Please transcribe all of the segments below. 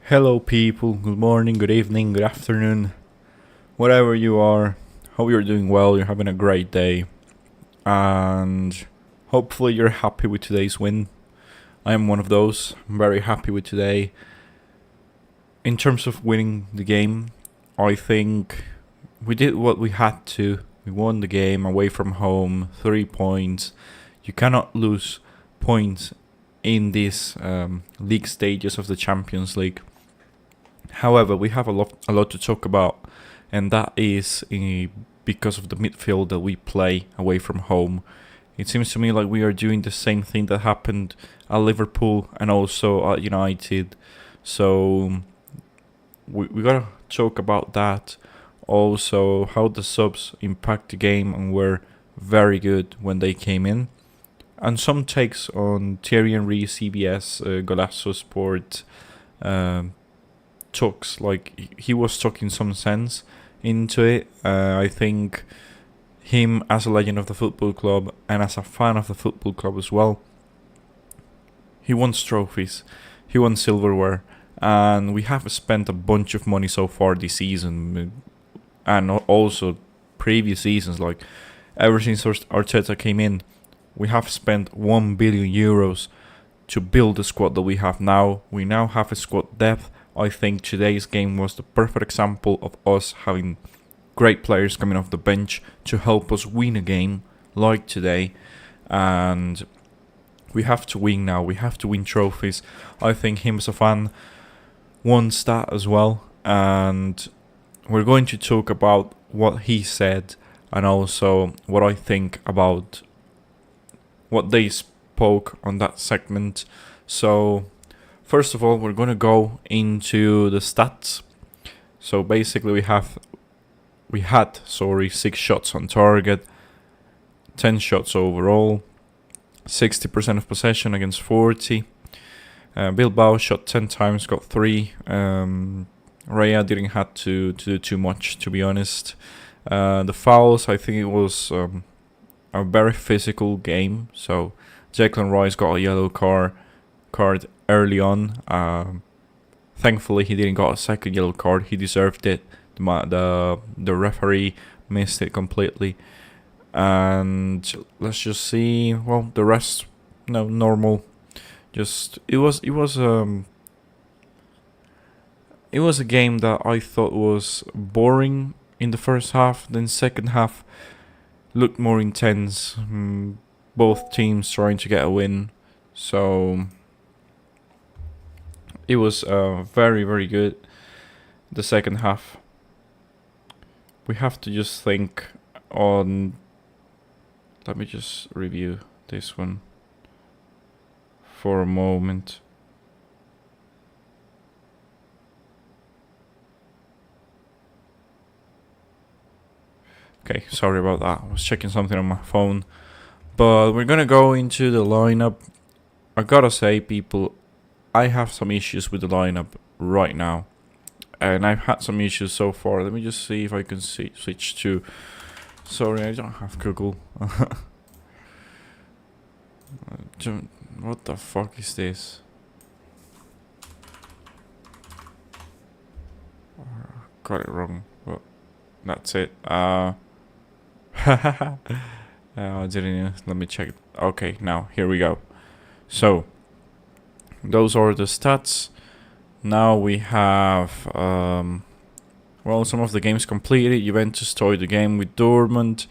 Hello, people. Good morning, good evening, good afternoon, whatever you are. Hope you're doing well. You're having a great day, and hopefully, you're happy with today's win. I am one of those. I'm very happy with today. In terms of winning the game, I think we did what we had to. We won the game away from home, 3 points. You cannot lose points in these league stages of the Champions League. However, we have a lot to talk about, and that is because of the midfield that we play away from home. It seems to me like we are doing the same thing that happened at Liverpool and also at United. So we gotta talk about that. Also, how the subs impact the game and were very good when they came in. And some takes on Thierry Henry, CBS, Golasso Sport, talks, like he was talking some sense into it. I think him as a legend of the football club and as a fan of the football club as well, he wants trophies, he wants silverware, and we have spent a bunch of money so far this season and also previous seasons. Like ever since Arteta came in, we have spent 1 billion euros to build the squad that we have now. We now have a squad depth. I think today's game was the perfect example of us having great players coming off the bench to help us win a game like today. And we have to win now. We have to win trophies. I think him as a fan wants that as well. And we're going to talk about what he said and also what I think about what they spoke on that segment. So first of all, we're going to go into the stats. So basically we had 6 shots on target, 10 shots overall, 60% of possession against 40. Bilbao shot 10 times, got 3. Raya didn't have to do too much, to be honest. The fouls, I think it was a very physical game. So Declan Rice got a yellow card early on. Thankfully, he didn't get a second yellow card. He deserved it. The referee missed it completely. And let's just see. Well, the rest, no, normal. Just it was a game that I thought was boring in the first half. Then second half looked more intense. Both teams trying to get a win. So it was very, very good. The second half. We have to just think on. Let me just review this one for a moment. Okay, sorry about that. I was checking something on my phone. But we're gonna go into the lineup. I gotta say, people, I have some issues with the lineup right now. And I've had some issues so far. Let me just see if I can switch to... Sorry, I don't have Google. What the fuck is this? Got it wrong. But that's it. I didn't. Let me check. Okay, now here we go. So those are the stats. Now we have some of the games completed. Juventus tied the game with Dortmund.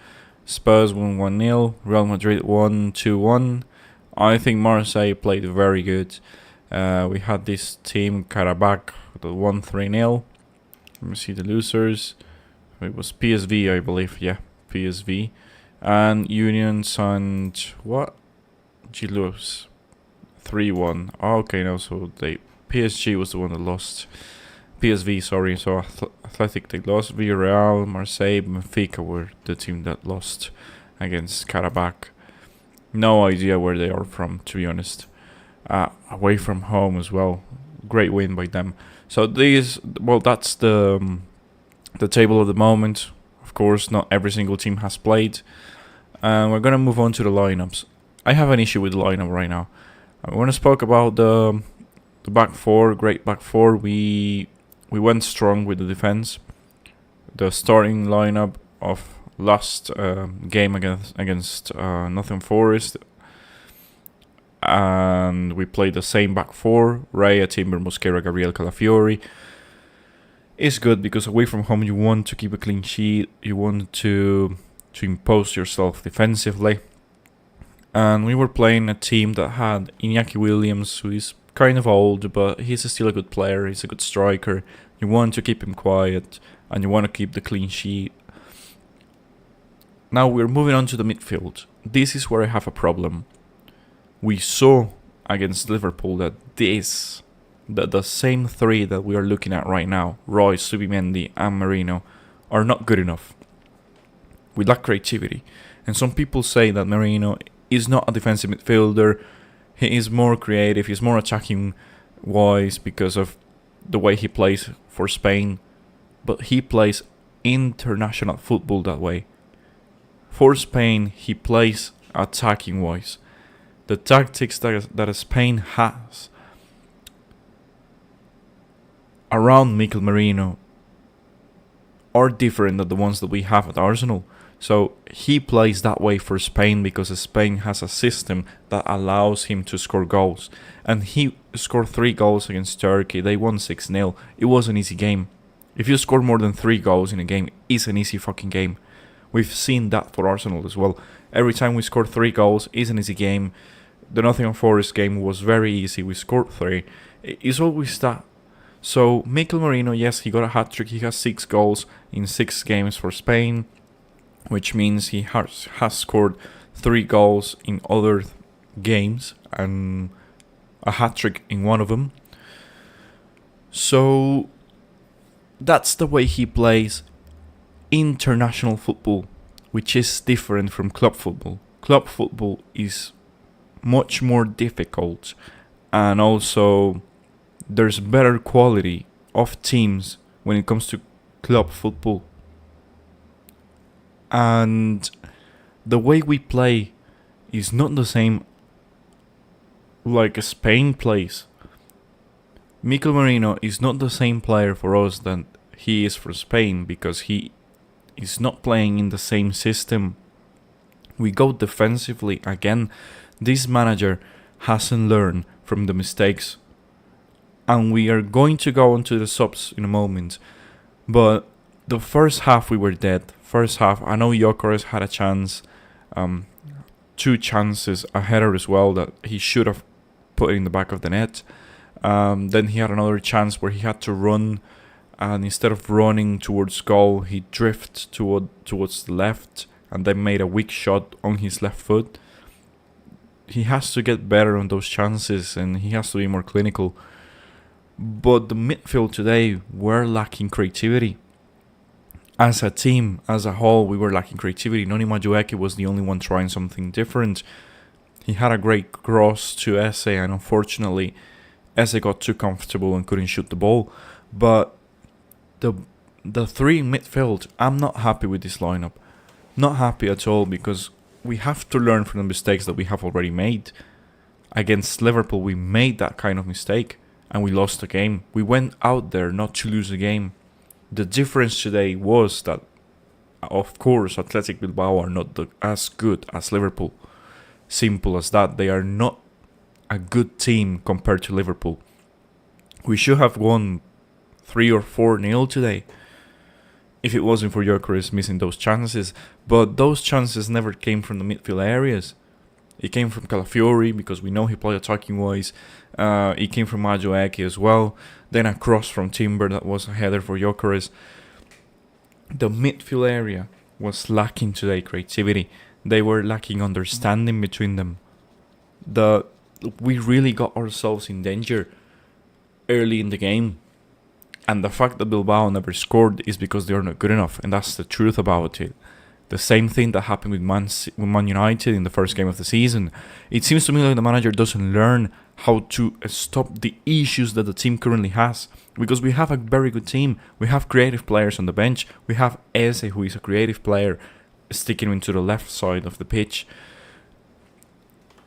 Spurs won 1-0. Real Madrid won 2-1. I think Marseille played very good. We had this team Karabakh that won 3-0. Let me see the losers. It was PSV, I believe. Yeah, PSV. And Union and what? Toulouse 3-1. Okay, no, so PSG was the one that lost. PSV, sorry. So Athletic they lost. Villarreal, Marseille, Benfica were the team that lost against Karabakh. No idea where they are from, to be honest. Away from home as well. Great win by them. So that's the table at the moment. Of course, not every single team has played. We're gonna move on to the lineups. I have an issue with the lineup right now. I want to speak about The back four, great back four. We went strong with the defense. The starting lineup of last game against Nottingham Forest, and we played the same back four: Raya, Timber, Mosquera, Gabriel, Calafiori. It's good because away from home you want to keep a clean sheet, you want to impose yourself defensively. And we were playing a team that had Iñaki Williams, who is kind of old, but he's still a good player, he's a good striker. You want to keep him quiet, and you want to keep the clean sheet. Now we're moving on to the midfield. This is where I have a problem. We saw against Liverpool that the same three that we are looking at right now, Royce, Subimendi and Merino, are not good enough. We lack creativity. And some people say that Merino is not a defensive midfielder. He is more creative, he's more attacking wise because of the way he plays for Spain. But he plays international football that way. For Spain, he plays attacking wise. The tactics that Spain has around Mikel Merino are different than the ones that we have at Arsenal. So he plays that way for Spain because Spain has a system that allows him to score goals. And he scored 3 goals against Turkey. They won 6-0. It was an easy game. If you score more than 3 goals in a game, it's an easy fucking game. We've seen that for Arsenal as well. Every time we score 3 goals, it's an easy game. The Nottingham Forest game was very easy. We scored 3. It's always that. So Mikel Merino, yes, he got a hat-trick. He has 6 goals in 6 games for Spain, which means he has scored 3 goals in other games and a hat-trick in one of them. So that's the way he plays international football, which is different from club football. Club football is much more difficult, and also there's better quality of teams when it comes to club football. And the way we play is not the same like Spain plays. Mikel Merino is not the same player for us than he is for Spain because he is not playing in the same system. We go defensively again. This manager hasn't learned from the mistakes. And we are going to go on to the subs in a moment. But the first half we were dead. First half, I know Gyökeres had a chance. 2 chances, a header as well that he should have put in the back of the net. Then he had another chance where he had to run. And instead of running towards goal, he drifted towards the left. And then made a weak shot on his left foot. He has to get better on those chances. And he has to be more clinical. But the midfield today were lacking creativity. As a team, as a whole, we were lacking creativity. Noni Madueke was the only one trying something different. He had a great cross to Eze, and unfortunately, Eze got too comfortable and couldn't shoot the ball. But the 3 in midfield, I'm not happy with this lineup. Not happy at all, because we have to learn from the mistakes that we have already made. Against Liverpool, we made that kind of mistake. And we lost the game. We went out there not to lose the game. The difference today was that, of course, Athletic Bilbao are not as good as Liverpool. Simple as that. They are not a good team compared to Liverpool. We should have won 3 or 4-0 today if it wasn't for Gyökeres missing those chances. But those chances never came from the midfield areas. It came from Calafiori because we know he played attacking wise. It came from Madueke as well. Then a cross from Timber that was a header for Gyökeres. The midfield area was lacking today creativity. They were lacking understanding between them. We really got ourselves in danger early in the game. And the fact that Bilbao never scored is because they are not good enough. And that's the truth about it. The same thing that happened with Man United in the first game of the season. It seems to me like the manager doesn't learn how to stop the issues that the team currently has. Because we have a very good team. We have creative players on the bench. We have Eze, who is a creative player, sticking into the left side of the pitch.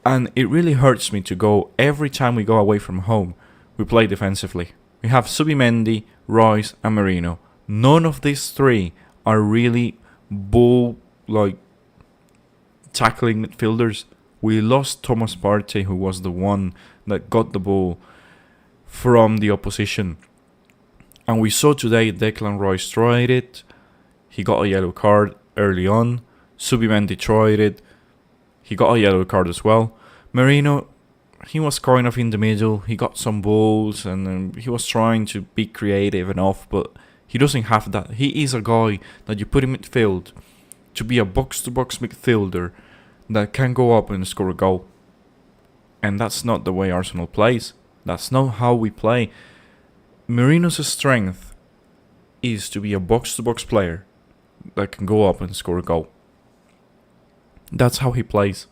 And it really hurts me to go, every time we go away from home, we play defensively. We have Zubimendi, Royce, and Merino. None of these three are really ball tackling midfielders. We lost Thomas Partey, who was the one that got the ball from the opposition. And we saw today Declan Rice tried it. He got a yellow card early on. Zubimendi tried it. He got a yellow card as well. Merino, he was kind of in the middle. He got some balls and he was trying to be creative enough, but he doesn't have that. He is a guy that you put in midfield to be a box-to-box midfielder that can go up and score a goal. And that's not the way Arsenal plays. That's not how we play. Merino's strength is to be a box-to-box player that can go up and score a goal. That's how he plays.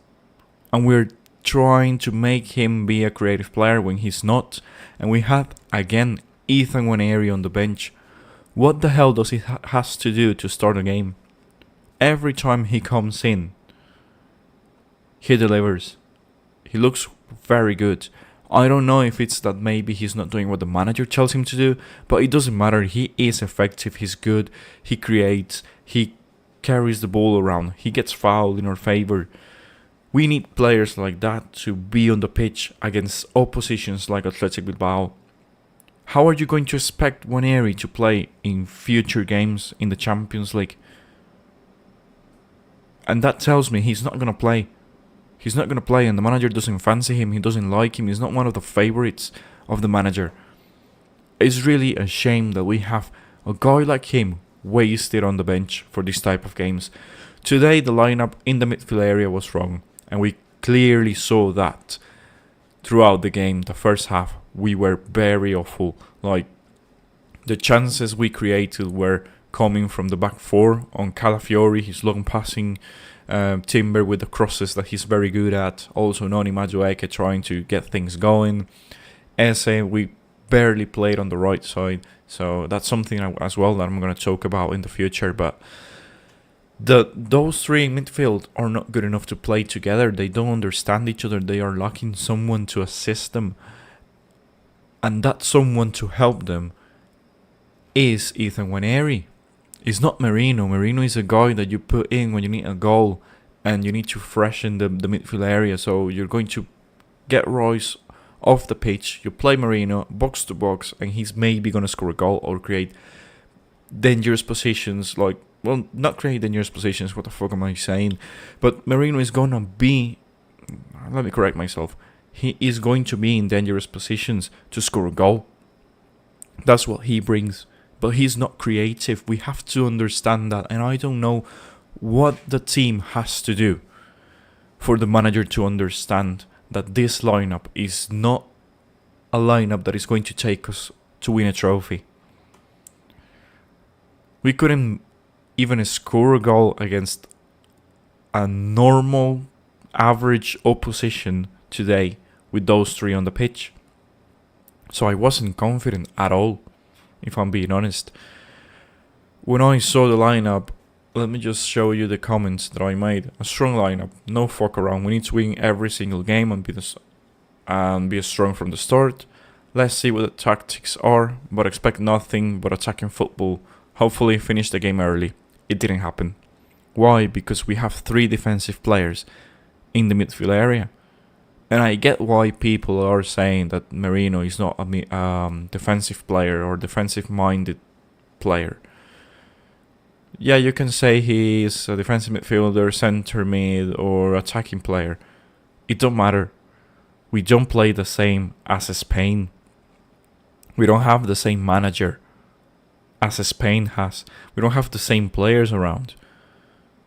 And we're trying to make him be a creative player when he's not. And we had, again, Ethan Nwaneri on the bench. What the hell does he has to do to start a game? Every time he comes in, he delivers. He looks very good. I don't know if it's that maybe he's not doing what the manager tells him to do, but it doesn't matter. He is effective. He's good. He creates. He carries the ball around. He gets fouled in our favor. We need players like that to be on the pitch against oppositions like Athletic Bilbao. How are you going to expect Nwaneri to play in future games in the Champions League? And that tells me he's not going to play. He's not going to play, and the manager doesn't fancy him. He doesn't like him. He's not one of the favorites of the manager. It's really a shame that we have a guy like him wasted on the bench for this type of games. Today, the lineup in the midfield area was wrong, and we clearly saw that throughout the game. The first half, we were very awful. Like, the chances we created were coming from the back four on Calafiori, his long passing, Timber with the crosses that he's very good at. Also, Noni Madueke trying to get things going. Eze, we barely played on the right side, so that's something as well that I'm going to talk about in the future. But those three in midfield are not good enough to play together. They don't understand each other. They are lacking someone to assist them, and that someone to help them is Ethan Nwaneri. It's not Merino. Merino is a guy that you put in when you need a goal and you need to freshen the midfield area. So you're going to get Royce off the pitch. You play Merino box to box, and he's maybe going to score a goal or create dangerous positions. Not create dangerous positions. What the fuck am I saying? But Merino is going to be... Let me correct myself. He is going to be in dangerous positions to score a goal. That's what he brings. But he's not creative. We have to understand that. And I don't know what the team has to do for the manager to understand that this lineup is not a lineup that is going to take us to win a trophy. We couldn't even score a goal against a normal, average opposition today with those three on the pitch. So I wasn't confident at all, if I'm being honest. When I saw the lineup, let me just show you the comments that I made. A strong lineup, no fuck around. We need to win every single game and be strong from the start. Let's see what the tactics are, but expect nothing but attacking football. Hopefully finish the game early. It didn't happen. Why? Because we have three defensive players in the midfield area. And I get why people are saying that Merino is not a defensive player or defensive-minded player. Yeah, you can say he is a defensive midfielder, centre mid, or attacking player. It don't matter. We don't play the same as Spain. We don't have the same manager as Spain has. We don't have the same players around.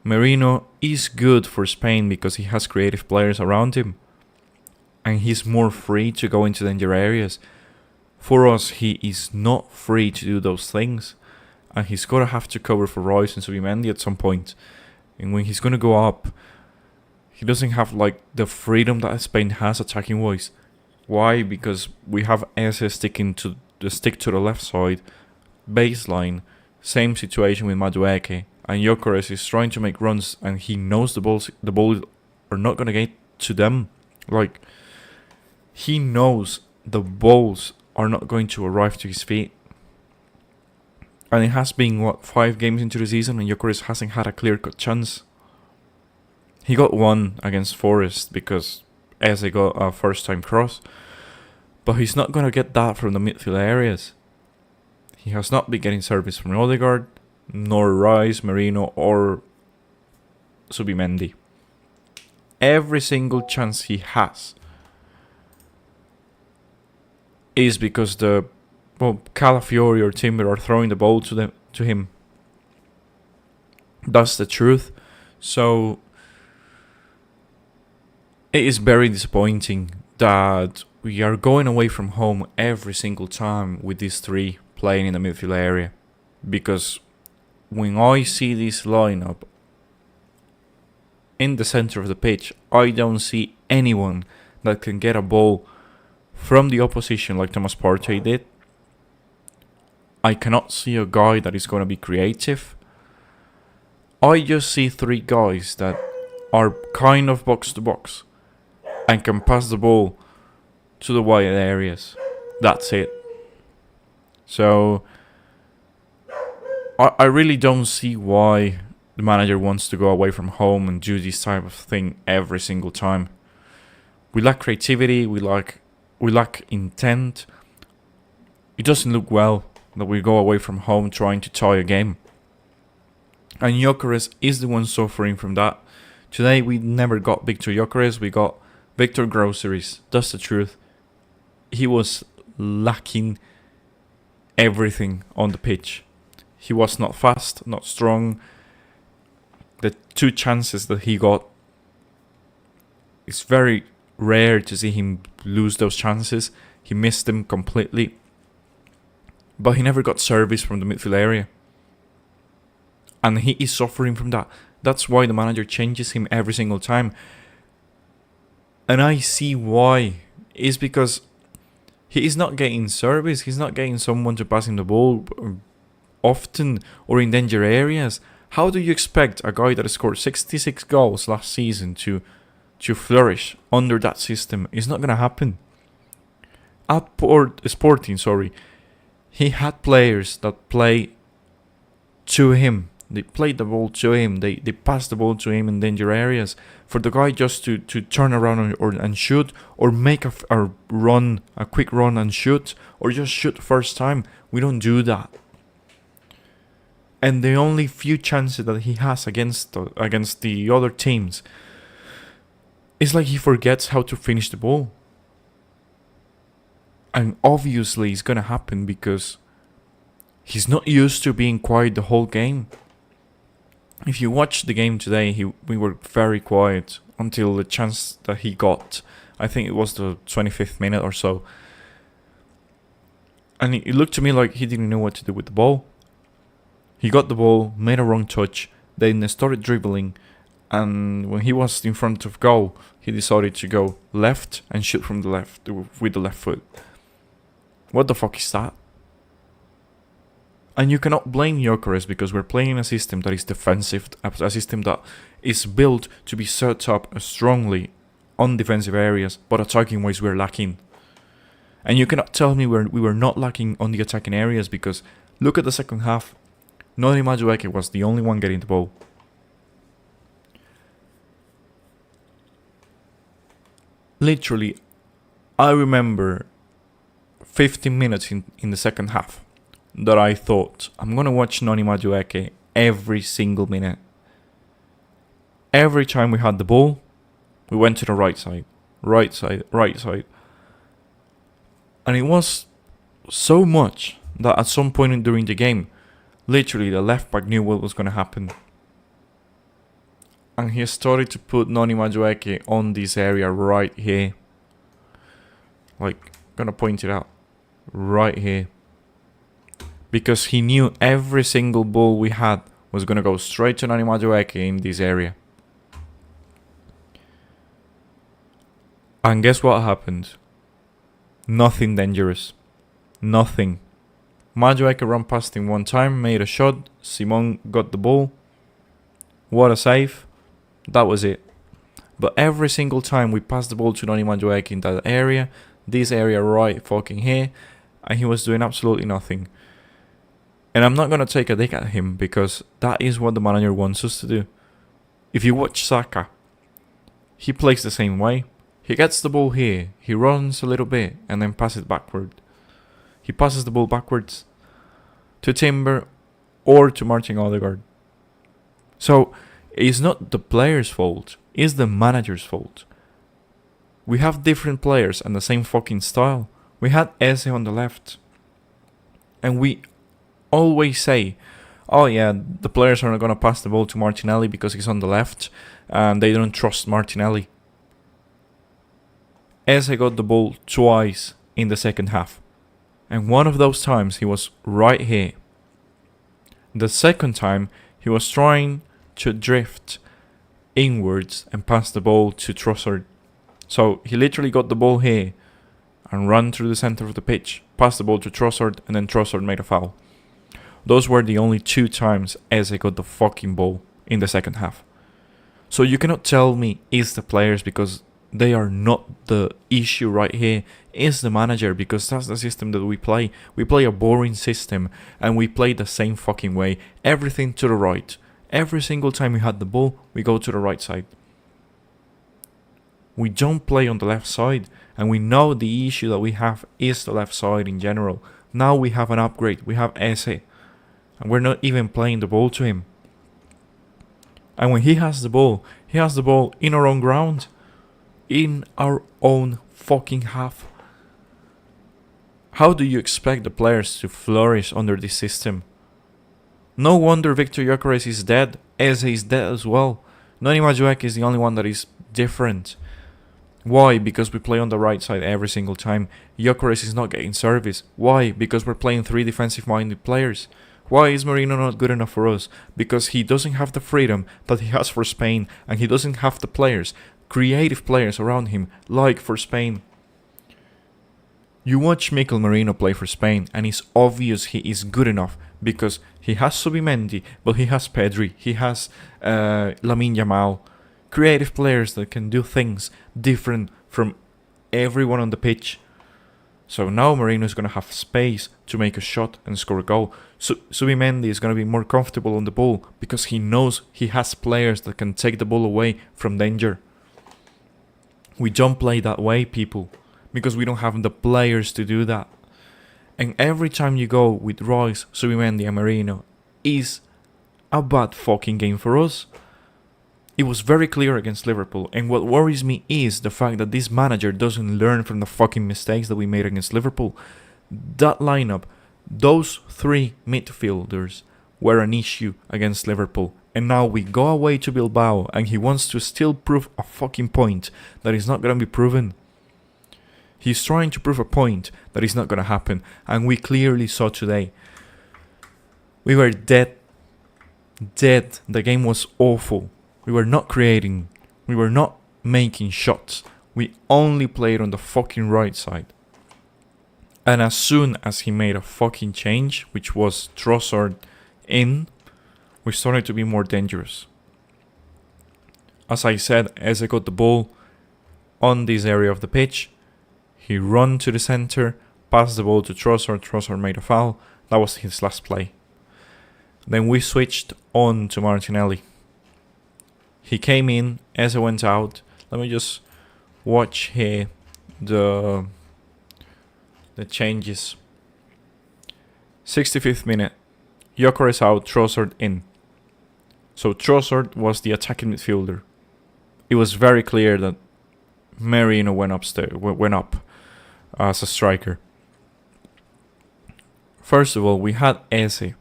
Merino is good for Spain because he has creative players around him. And he's more free to go into danger areas. For us, he is not free to do those things. And he's going to have to cover for Royce and Zubimendi at some point. And when he's going to go up, he doesn't have the freedom that Spain has attacking wise. Why? Because we have Eze sticking to the left side, baseline. Same situation with Madueke. And Gyökeres is trying to make runs, and he knows the ball are not going to get to them. He knows the balls are not going to arrive to his feet. And it has been, 5 games into the season and Gyökeres hasn't had a clear-cut chance. He got one against Forest because Eze got a first-time cross. But he's not going to get that from the midfield areas. He has not been getting service from Odegaard, nor Rice, Merino, or Subimendi. Every single chance he has is because Calafiori or Timber are throwing the ball to him. That's the truth. So it is very disappointing that we are going away from home every single time with these 3 playing in the midfield area. Because when I see this lineup in the center of the pitch, I don't see anyone that can get a ball from the opposition like Thomas Partey did. I cannot see a guy that is going to be creative. I just see 3 guys that are kind of box to box and can pass the ball to the wide areas. That's it. So I really don't see why the manager wants to go away from home and do this type of thing every single time. We lack creativity, we lack intent. It doesn't look well that we go away from home trying to tie a game. And Gyökeres is the one suffering from that. Today we never got Victor Gyökeres, we got Victor Groceries. That's the truth. He was lacking everything on the pitch. He was not fast, not strong. The 2 chances that he got, it's very rare to see him lose those chances. He missed them completely. But he never got service from the midfield area. And he is suffering from that. That's why the manager changes him every single time. And I see why. It's because he is not getting service. He's not getting someone to pass him the ball often or in danger areas. How do you expect a guy that scored 66 goals last season to flourish under that system? It's not going to happen. At Sporting, he had players that play to him. They played the ball to him. They passed the ball to him in danger areas. For the guy just to turn around and shoot, or make a quick run and shoot, or just shoot first time. We don't do that. And the only few chances that he has against the other teams, it's like he forgets how to finish the ball. And obviously it's going to happen because he's not used to being quiet the whole game. If you watch the game today, we were very quiet until the chance that he got. I think it was the 25th minute or so. And it looked to me like he didn't know what to do with the ball. He got the ball, made a wrong touch, then started dribbling. And when he was in front of goal, he decided to go left and shoot from the left with the left foot. What the fuck is that? And you cannot blame Gyökeres because we're playing a system that is defensive, a system that is built to be set up strongly on defensive areas, but attacking wise we're lacking. And you cannot tell me we were not lacking on the attacking areas because look at the second half. Noni Madueke was the only one getting the ball. Literally, I remember 15 minutes in the second half that I thought, I'm going to watch Noni Madueke every single minute. Every time we had the ball, we went to the right side. And it was so much that at some point during the game, literally the left back knew what was going to happen. And he started to put Noni Madueke on this area right here. Like, gonna point it out. Right here. Because he knew every single ball we had was gonna go straight to Noni Madueke in this area. And guess what happened? Nothing dangerous. Nothing. Madueke ran past him one time, made a shot. Simon got the ball. What a save. That was it. But every single time we passed the ball to Noni Madueke in that area, this area right fucking here, and he was doing absolutely nothing. And I'm not going to take a dig at him because that is what the manager wants us to do. If you watch Saka, he plays the same way. He gets the ball here, he runs a little bit and then passes it backward. He passes the ball backwards to Timber or to Martin Odegaard. So it's not the player's fault, it's the manager's fault. We have different players and the same fucking style. We had Eze on the left. And we always say, oh yeah, the players are not going to pass the ball to Martinelli because he's on the left and they don't trust Martinelli. Eze got the ball twice in the second half. And one of those times he was right here. The second time he was trying to drift inwards and pass the ball to Trossard. So he literally got the ball here and ran through the center of the pitch, passed the ball to Trossard, and then Trossard made a foul. Those were the only 2 times Eze got the fucking ball in the second half. So you cannot tell me it's the players because they are not the issue right here. It's the manager because that's the system that we play. We play a boring system and we play the same fucking way. Everything to the right. Every single time we had the ball, we go to the right side. We don't play on the left side, and we know the issue that we have is the left side in general. Now we have an upgrade, we have Eze, and we're not even playing the ball to him. And when he has the ball in our own ground, in our own fucking half. How do you expect the players to flourish under this system? No wonder Victor Gyökeres is dead, Eze is dead as well. Noni Madueke is the only one that is different. Why? Because we play on the right side every single time. Gyökeres is not getting service. Why? Because we're playing 3 defensive-minded players. Why is Merino not good enough for us? Because he doesn't have the freedom that he has for Spain, and he doesn't have the players, creative players around him, like for Spain. You watch Mikel Merino play for Spain, and it's obvious he is good enough, because he has Subimendi, but he has Pedri, he has Lamine Yamal. Creative players that can do things different from everyone on the pitch. So now Merino is going to have space to make a shot and score a goal. Subimendi is going to be more comfortable on the ball because he knows he has players that can take the ball away from danger. We don't play that way, people, because we don't have the players to do that. And every time you go with Royce, Subimendi and Merino is a bad fucking game for us. It was very clear against Liverpool, and what worries me is the fact that this manager doesn't learn from the fucking mistakes that we made against Liverpool. That lineup, those 3 midfielders were an issue against Liverpool, and now we go away to Bilbao and he wants to still prove a fucking point that is not going to be proven. He's trying to prove a point that is not going to happen, and we clearly saw today. We were dead. The game was awful. We were not creating. We were not making shots. We only played on the fucking right side. And as soon as he made a fucking change, which was Trossard in, we started to be more dangerous. As I said, Eze got the ball on this area of the pitch. He ran to the center, passed the ball to Trossard. Trossard made a foul. That was his last play. Then we switched on to Martinelli. He came in, Eze went out. Let me just watch here the changes. 65th minute. Gyökeres out, Trossard in. So Trossard was the attacking midfielder. It was very clear that Merino went up as a striker. First of all, we had Eze.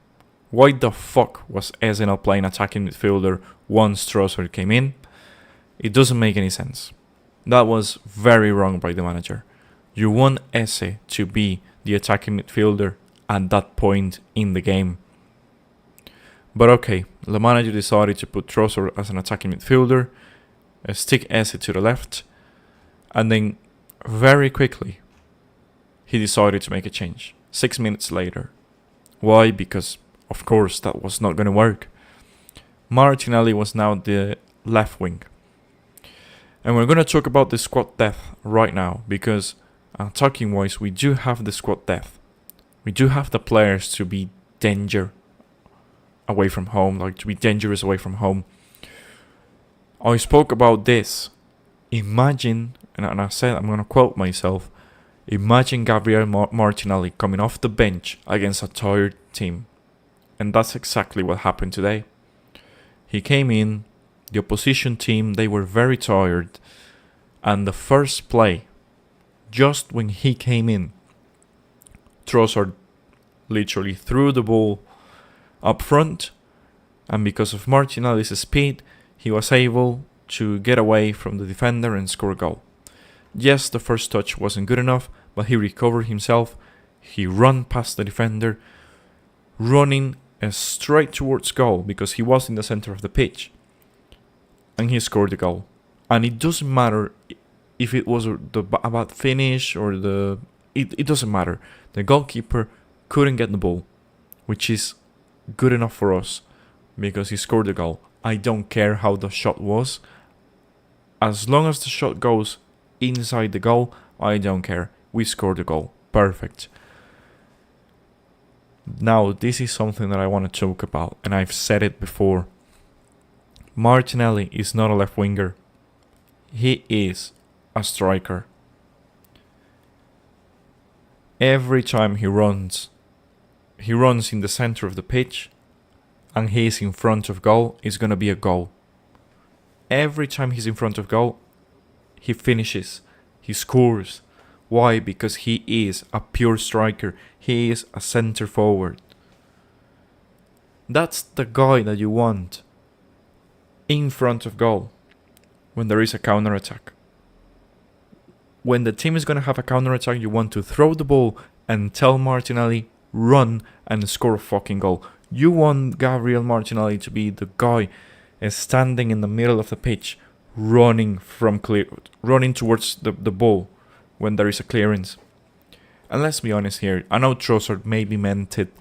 Why the fuck was Eze not playing attacking midfielder once Trossard came in? It doesn't make any sense. That was very wrong by the manager. You want Eze to be the attacking midfielder at that point in the game. But okay, the manager decided to put Trossard as an attacking midfielder, stick Eze to the left, and then very quickly he decided to make a change. 6 minutes later. Why? Because of course that was not going to work. Martinelli was now the left wing. And we're going to talk about the squad depth right now, because attacking wise we do have the squad depth. We do have the players to be dangerous away from home. I spoke about this. Imagine, and I said, I'm going to quote myself, imagine Gabriel Martinelli coming off the bench against a tired team. And that's exactly what happened today. He came in, the opposition team, they were very tired. And the first play, just when he came in, Trossard literally threw the ball up front. And because of Martinelli's speed, he was able to get away from the defender and score a goal. Yes, the first touch wasn't good enough, but he recovered himself. He ran past the defender, running straight towards goal because he was in the center of the pitch. And he scored the goal. And it doesn't matter if it was a bad finish or it doesn't matter. The goalkeeper couldn't get the ball, which is good enough for us because he scored the goal. I don't care how the shot was. As long as the shot goes inside the goal, I don't care. We scored the goal. Perfect. Now, this is something that I want to talk about, and I've said it before. Martinelli is not a left winger. He is a striker. Every time he runs in the center of the pitch, and he's in front of goal, it's going to be a goal. Every time he's in front of goal, he finishes, he scores. Why? Because he is a pure striker. He is a center forward. That's the guy that you want in front of goal when there is a counter-attack. When the team is going to have a counter-attack, you want to throw the ball and tell Martinelli, run and score a fucking goal. You want Gabriel Martinelli to be the guy standing in the middle of the pitch, running towards the ball when there is a clearance. And let's be honest here, I know Trossard maybe meant it.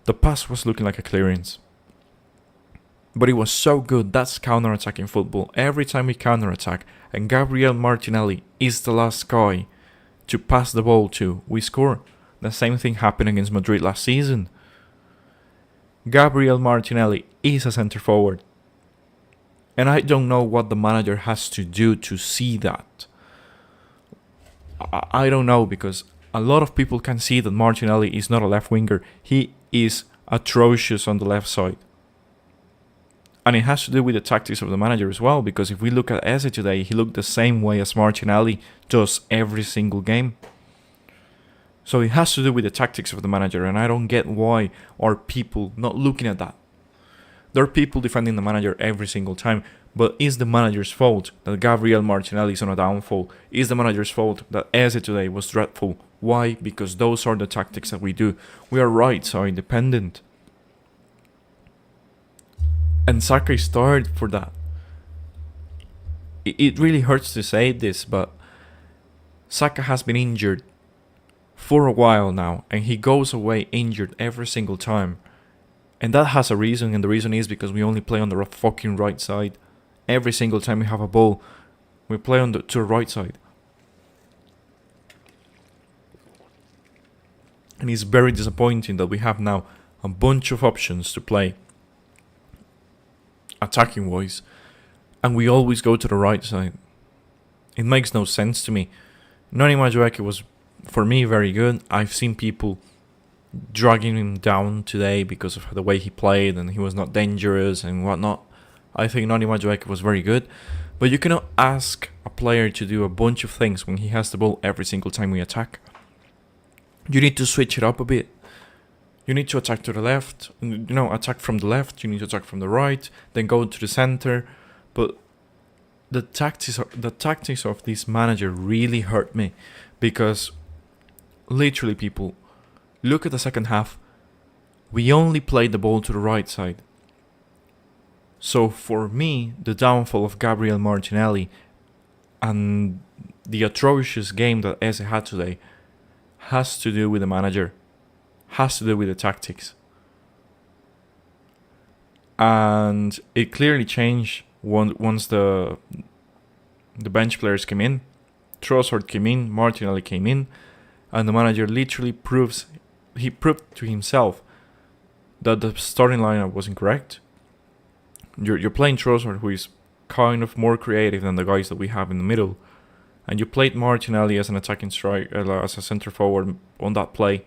The pass was looking like a clearance. But it was so good. That's counter-attacking football. Every time we counter-attack and Gabriel Martinelli is the last guy to pass the ball to, we score. The same thing happened against Madrid last season. Gabriel Martinelli is a centre forward. And I don't know what the manager has to do to see that. I don't know, because a lot of people can see that Martinelli is not a left winger. He is atrocious on the left side. And it has to do with the tactics of the manager as well, because if we look at Eze today, he looked the same way as Martinelli does every single game. So it has to do with the tactics of the manager, and I don't get why are people not looking at that. There are people defending the manager every single time, but is the manager's fault that Gabriel Martinelli is on a downfall? Is the manager's fault that Eze today was dreadful? Why? Because those are the tactics that we do. We are right side dependent. And Saka is tired for that. It really hurts to say this, but Saka has been injured for a while now, and he goes away injured every single time. And that has a reason, and the reason is because we only play on the fucking right side. Every single time we have a ball, we play to the right side. And it's very disappointing that we have now a bunch of options to play attacking wise, and we always go to the right side. It makes no sense to me. Noni Madueke was, for me, very good. I've seen people dragging him down today because of the way he played and he was not dangerous and whatnot. I think Noni Madueke was very good, but you cannot ask a player to do a bunch of things when he has the ball every single time we attack. You need to switch it up a bit. You need to attack to the left, attack from the left, you need to attack from the right, then go to the center. But the tactics of this manager really hurt me, because literally, people, look at the second half. We only played the ball to the right side. So for me, the downfall of Gabriel Martinelli and the atrocious game that Eze had today has to do with the manager. Has to do with the tactics. And it clearly changed once the bench players came in. Trossard came in, Martinelli came in, and the manager literally proves he proved to himself that the starting lineup was incorrect. You're playing Trossard, who is kind of more creative than the guys that we have in the middle, and you played Martinelli as an attacking striker, as a centre forward on that play.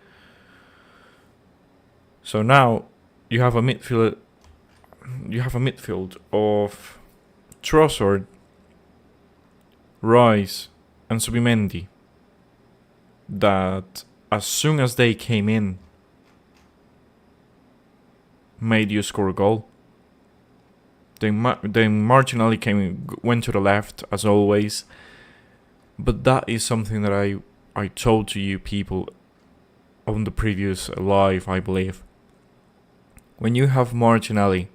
So now you have a midfield. You have a midfield of Trossard, Rice, and Subimendi that, as soon as they came in, made you score a goal. Then Martinelli went to the left as always, but that is something that I told to you people on the previous live, I believe. When you have Martinelli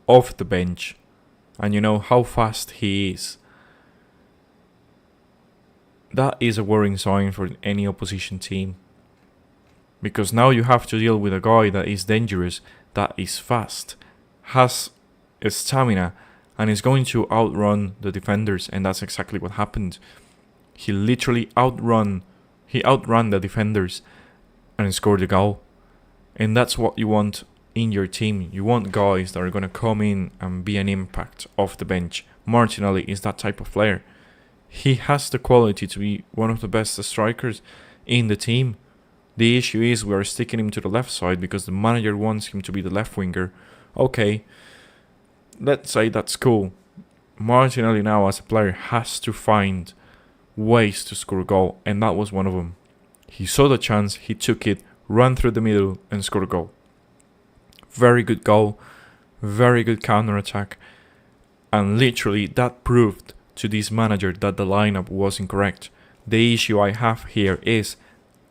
off the bench, and you know how fast he is, that is a worrying sign for any opposition team. Because now you have to deal with a guy that is dangerous, that is fast, has stamina, and is going to outrun the defenders, and that's exactly what happened. He literally outran the defenders and scored a goal. And that's what you want in your team. You want guys that are going to come in and be an impact off the bench. Martinelli is that type of player. He has the quality to be one of the best strikers in the team. The issue is we are sticking him to the left side because the manager wants him to be the left winger. Okay, let's say that's cool. Martinelli now as a player has to find ways to score a goal, and that was one of them. He saw the chance, he took it, ran through the middle and scored a goal. Very good goal, very good counter-attack, and literally that proved to this manager that the lineup was incorrect. The issue I have here is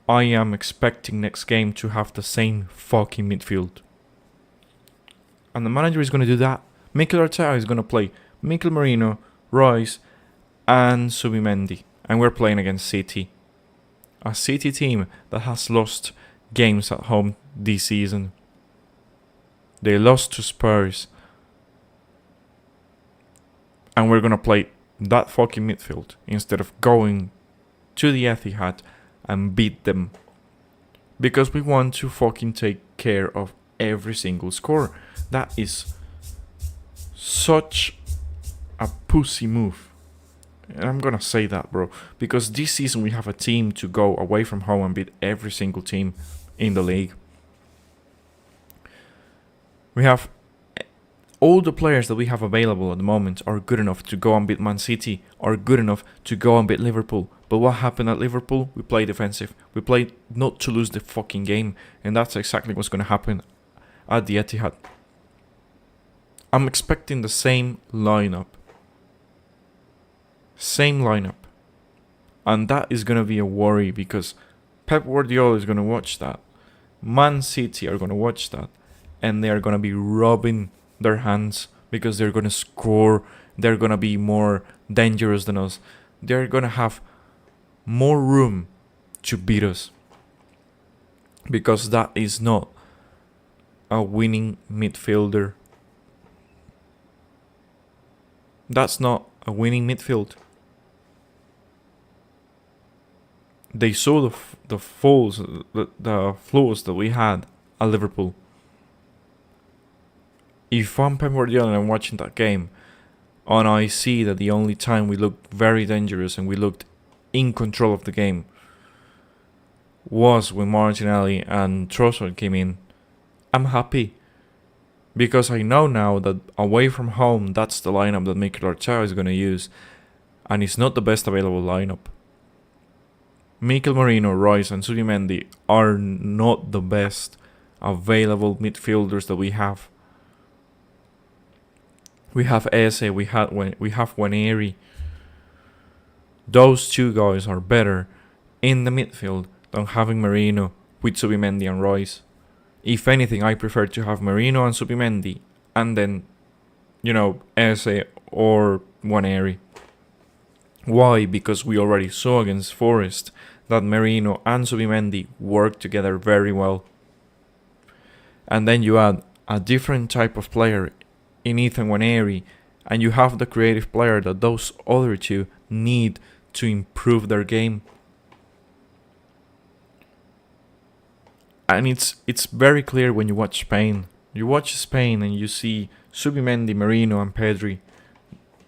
I am expecting next game to have the same fucking midfield. And the manager is going to do that. Mikel Arteta is going to play Mikel Merino, Rice, and Subimendi. And we're playing against City. A City team that has lost games at home this season. They lost to Spurs. And we're going to play that fucking midfield instead of going to the Etihad and beat them. Because we want to fucking take care of every single score. That is such a pussy move. And I'm gonna say that, bro. Because this season we have a team to go away from home and beat every single team in the league. We have all the players that we have available at the moment are good enough to go and beat Man City, are good enough to go and beat Liverpool. But what happened at Liverpool? We played defensive. We played not to lose the fucking game. And that's exactly what's going to happen at the Etihad. I'm expecting the same lineup. Same lineup. And that is going to be a worry because Pep Guardiola is going to watch that. Man City are going to watch that. And they are going to be rubbing their hands because they're going to score. They're going to be more dangerous than us. They're going to have more room to beat us. Because that is not a winning midfielder. That's not a winning midfield. They saw the flaws that we had at Liverpool. If I'm Pep Guardiola and I'm watching that game, and I see that the only time we looked very dangerous and we looked in control of the game was when Martinelli and Trossard came in, I'm happy. Because I know now that away from home, that's the lineup that Mikel Arteta is going to use. And it's not the best available lineup. Mikel Merino, Rice and Subimendi are not the best available midfielders that we have. We have Eze, we have Waneri. Those two guys are better in the midfield than having Merino with Subimendi and Rice. If anything, I prefer to have Merino and Subimendi and then, Eze or Waneri. Why? Because we already saw against Forest that Merino and Subimendi work together very well. And then you add a different type of player in Ethan Waneri, and you have the creative player that those other two need to improve their game. And it's very clear when you watch Spain. You watch Spain and you see Subimendi, Merino, and Pedri,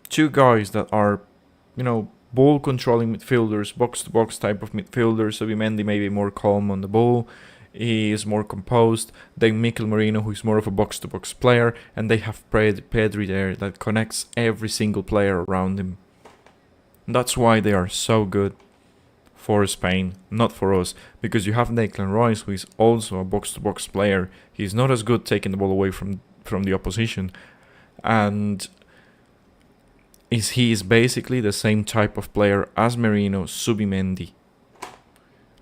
two guys that are, ball controlling midfielders, box to box type of midfielders. Subimendi maybe more calm on the ball. He is more composed. Then Mikel Merino, who is more of a box to box player, and they have Pedri there that connects every single player around him. That's why they are so good for Spain, not for us, because you have Declan Rice, who is also a box-to-box player. He's not as good taking the ball away from the opposition, and he is basically the same type of player as Merino, Subimendi.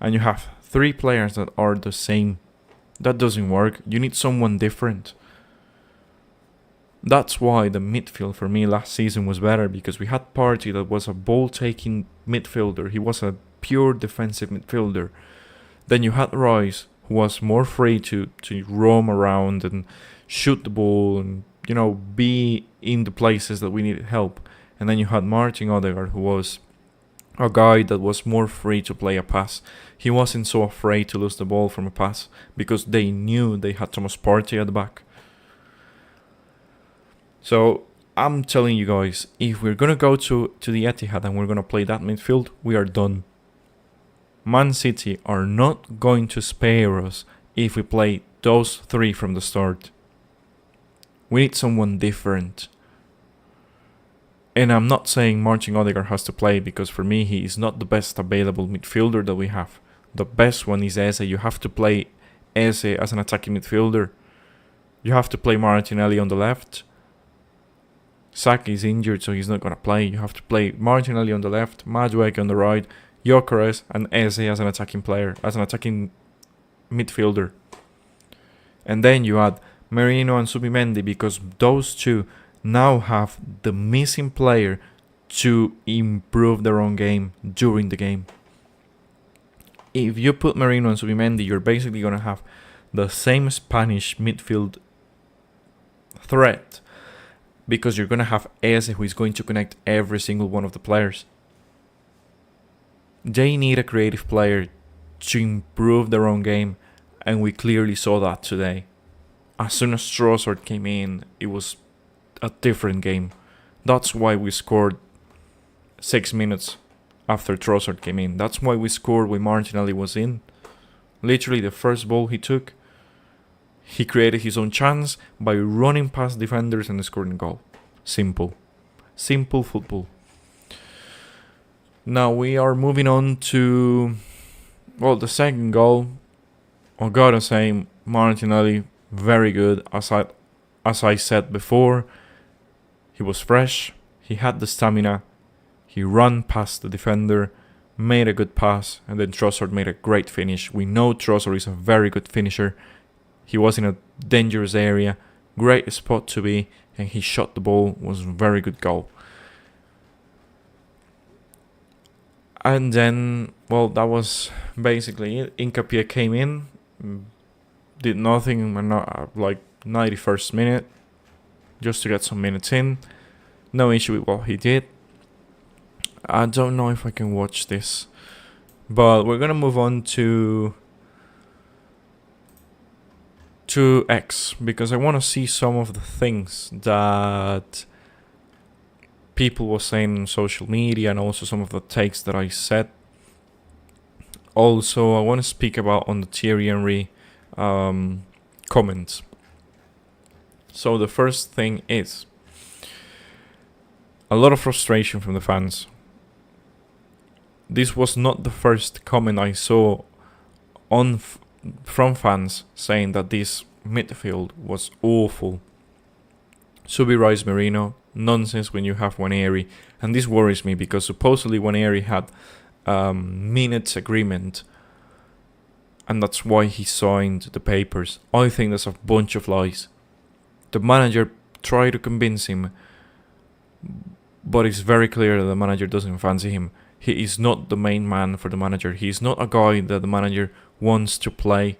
And you have three players that are the same. That doesn't work. You need someone different. That's why the midfield for me last season was better, because we had Partey that was a ball-taking midfielder. He was a pure defensive midfielder. Then you had Rice, who was more free to roam around and shoot the ball and, be in the places that we needed help. And then you had Martin Odegaard, who was a guy that was more free to play a pass. He wasn't so afraid to lose the ball from a pass because they knew they had Thomas Partey at the back. So I'm telling you guys, if we're going to go to the Etihad and we're going to play that midfield, we are done. Man City are not going to spare us if we play those three from the start. We need someone different. And I'm not saying Martin Odegaard has to play, because for me he is not the best available midfielder that we have. The best one is Eze. You have to play Eze as an attacking midfielder. You have to play Martinelli on the left. Saka is injured, so he's not going to play. You have to play Martinelli on the left, Madueke on the right, Gyökeres and Eze as an attacking player, as an attacking midfielder. And then you add Merino and Subimendi, because those two now have the missing player to improve their own game during the game. If you put Merino and Subimendi, you're basically going to have the same Spanish midfield threat, because you're going to have Eze, who is going to connect every single one of the players. They need a creative player to improve their own game, and we clearly saw that today. As soon as Trossard came in, it was a different game. That's why we scored 6 minutes after Trossard came in. That's why we scored when Martinelli was in. Literally the first ball he took, he created his own chance by running past defenders and scoring a goal. Simple. Simple football. Now we are moving on to, the second goal. I gotta say, Martinelli, very good. As I said before, he was fresh, he had the stamina, he ran past the defender, made a good pass, and then Trossard made a great finish. We know Trossard is a very good finisher. He was in a dangerous area, great spot to be, and he shot the ball. Was a very good goal. And then, that was basically it. Hincapié came in, did nothing, like 91st minute, just to get some minutes in. No issue with what he did. I don't know if I can watch this, but we're gonna move on to X, because I want to see some of the things that people were saying on social media, and also some of the takes that I said. Also, I want to speak about on the Thierry Henry comments. So the first thing is a lot of frustration from the fans. This was not the first comment I saw from fans saying that this midfield was awful. Subi, Rice, Merino, nonsense when you have Waneri. And this worries me, because supposedly Waneri had minutes agreement, and that's why he signed the papers. I think that's a bunch of lies. The manager tried to convince him, but it's very clear that the manager doesn't fancy him. He is not the main man for the manager. He is not a guy that the manager wants to play.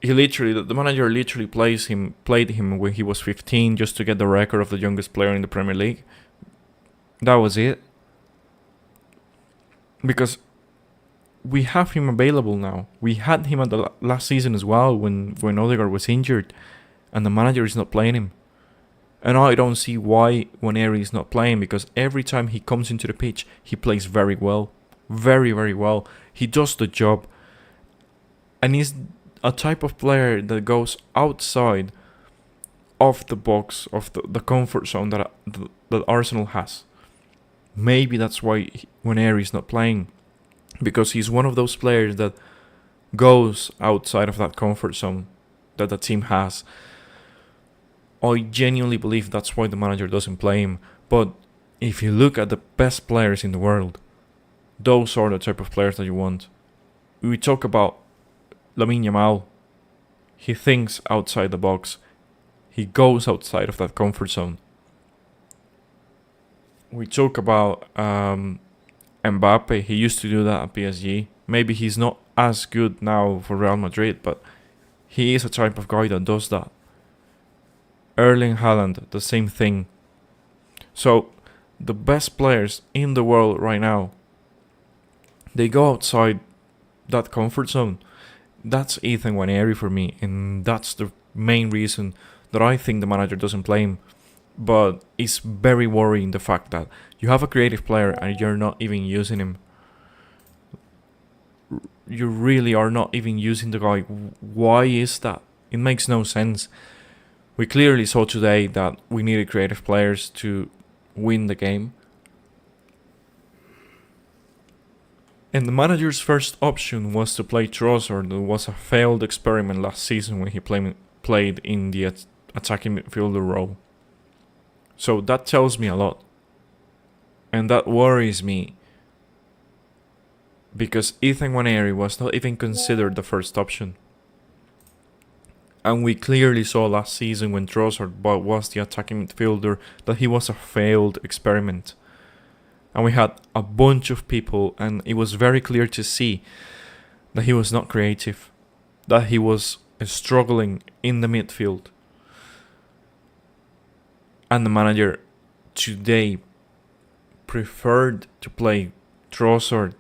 The manager literally played him when he was 15 just to get the record of the youngest player in the Premier League. That was it. Because we have him available now. We had him at the last season as well when Odegaard was injured, and the manager is not playing him. And I don't see why Waneri is not playing, because every time he comes into the pitch, he plays very well. Very, very well. He does the job. And he's a type of player that goes outside of the box, of the comfort zone that Arsenal has. Maybe that's why Waneri is not playing. Because he's one of those players that goes outside of that comfort zone that the team has. I genuinely believe that's why the manager doesn't play him. But if you look at the best players in the world, those are the type of players that you want. We talk about Lamine Yamal. He thinks outside the box. He goes outside of that comfort zone. We talk about Mbappe. He used to do that at PSG. Maybe he's not as good now for Real Madrid, but he is a type of guy that does that. Erling Haaland, the same thing. So, the best players in the world right now, they go outside that comfort zone. That's Ethan Waneri for me, and that's the main reason that I think the manager doesn't play him. But it's very worrying, the fact that you have a creative player and you're not even using him. You really are not even using the guy. Why is that? It makes no sense. We clearly saw today that we needed creative players to win the game. And the manager's first option was to play Trossard. It was a failed experiment last season when he played in the attacking midfielder role. So that tells me a lot. And that worries me. Because Ethan Waneri was not even considered the first option. And we clearly saw last season when Trossard was the attacking midfielder that he was a failed experiment. And we had a bunch of people, and it was very clear to see that he was not creative. That he was struggling in the midfield. And the manager today preferred to play Trossard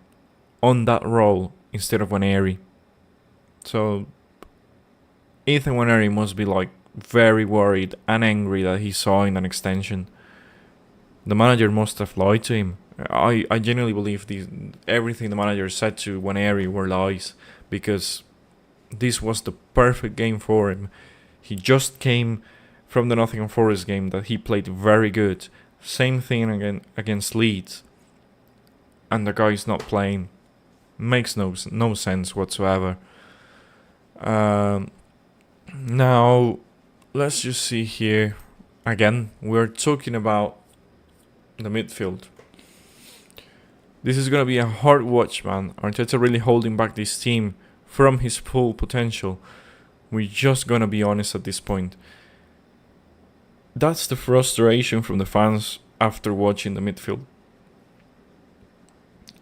on that role instead of Waneri. So Ethan Waneri must be very worried and angry that he saw in an extension. The manager must have lied to him. I genuinely believe everything the manager said to Waneri were lies, because this was the perfect game for him. He just came from the Nottingham Forest game that he played very good. Same thing again against Leeds. And the guy's not playing. Makes no sense whatsoever. Now, let's just see here. Again, we're talking about the midfield. This is going to be a hard watch, man. Arteta really holding back this team from his full potential. We're just going to be honest at this point. That's the frustration from the fans after watching the midfield.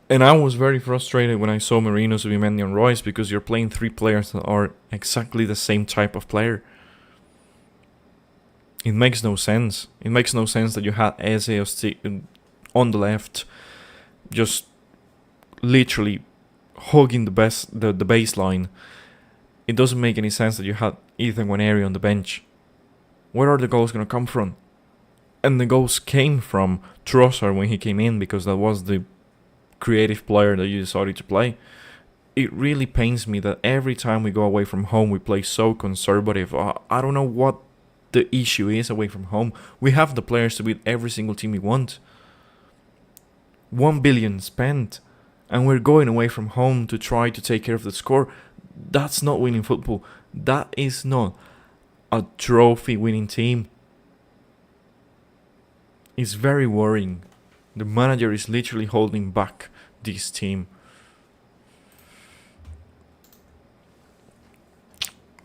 And I was very frustrated when I saw Merino, Zubimendi and Royce, because you're playing three players that are exactly the same type of player. It makes no sense. It makes no sense that you had Eze on the left, just literally hugging the baseline. It doesn't make any sense that you had Ethan Waneri on the bench. Where are the goals going to come from? And the goals came from Trossard when he came in, because that was the creative player that you decided to play. It really pains me that every time we go away from home, we play so conservative. I don't know what the issue is away from home. We have the players to beat every single team we want. 1 billion spent, and we're going away from home to try to take care of the score. That's not winning football. That is not a trophy winning team. It's very worrying. The manager is literally holding back this team.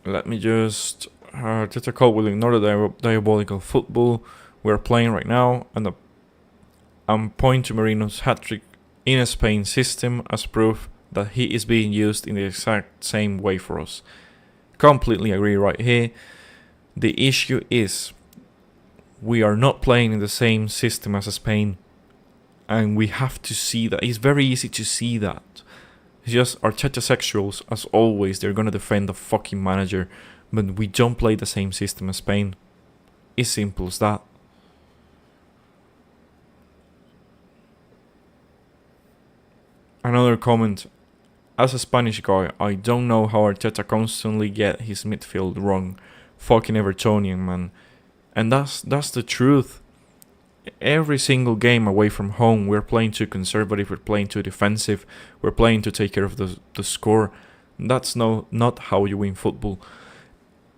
Let me just Arteta call will ignore the diabolical football we're playing right now, and point to Merino's hat-trick in a Spain system as proof that he is being used in the exact same way for us. Completely agree right here. The issue is we are not playing in the same system as Spain, and we have to see that. It's very easy to see that. It's just Arteta sexuals, as always. They're gonna defend the fucking manager, but we don't play the same system as Spain. It's simple as that. Another comment. As a Spanish guy, I don't know how Arteta constantly get his midfield wrong. Fucking Evertonian, man. And that's the truth. Every single game away from home, we're playing too conservative, we're playing too defensive, we're playing to take care of the score. That's not how you win football.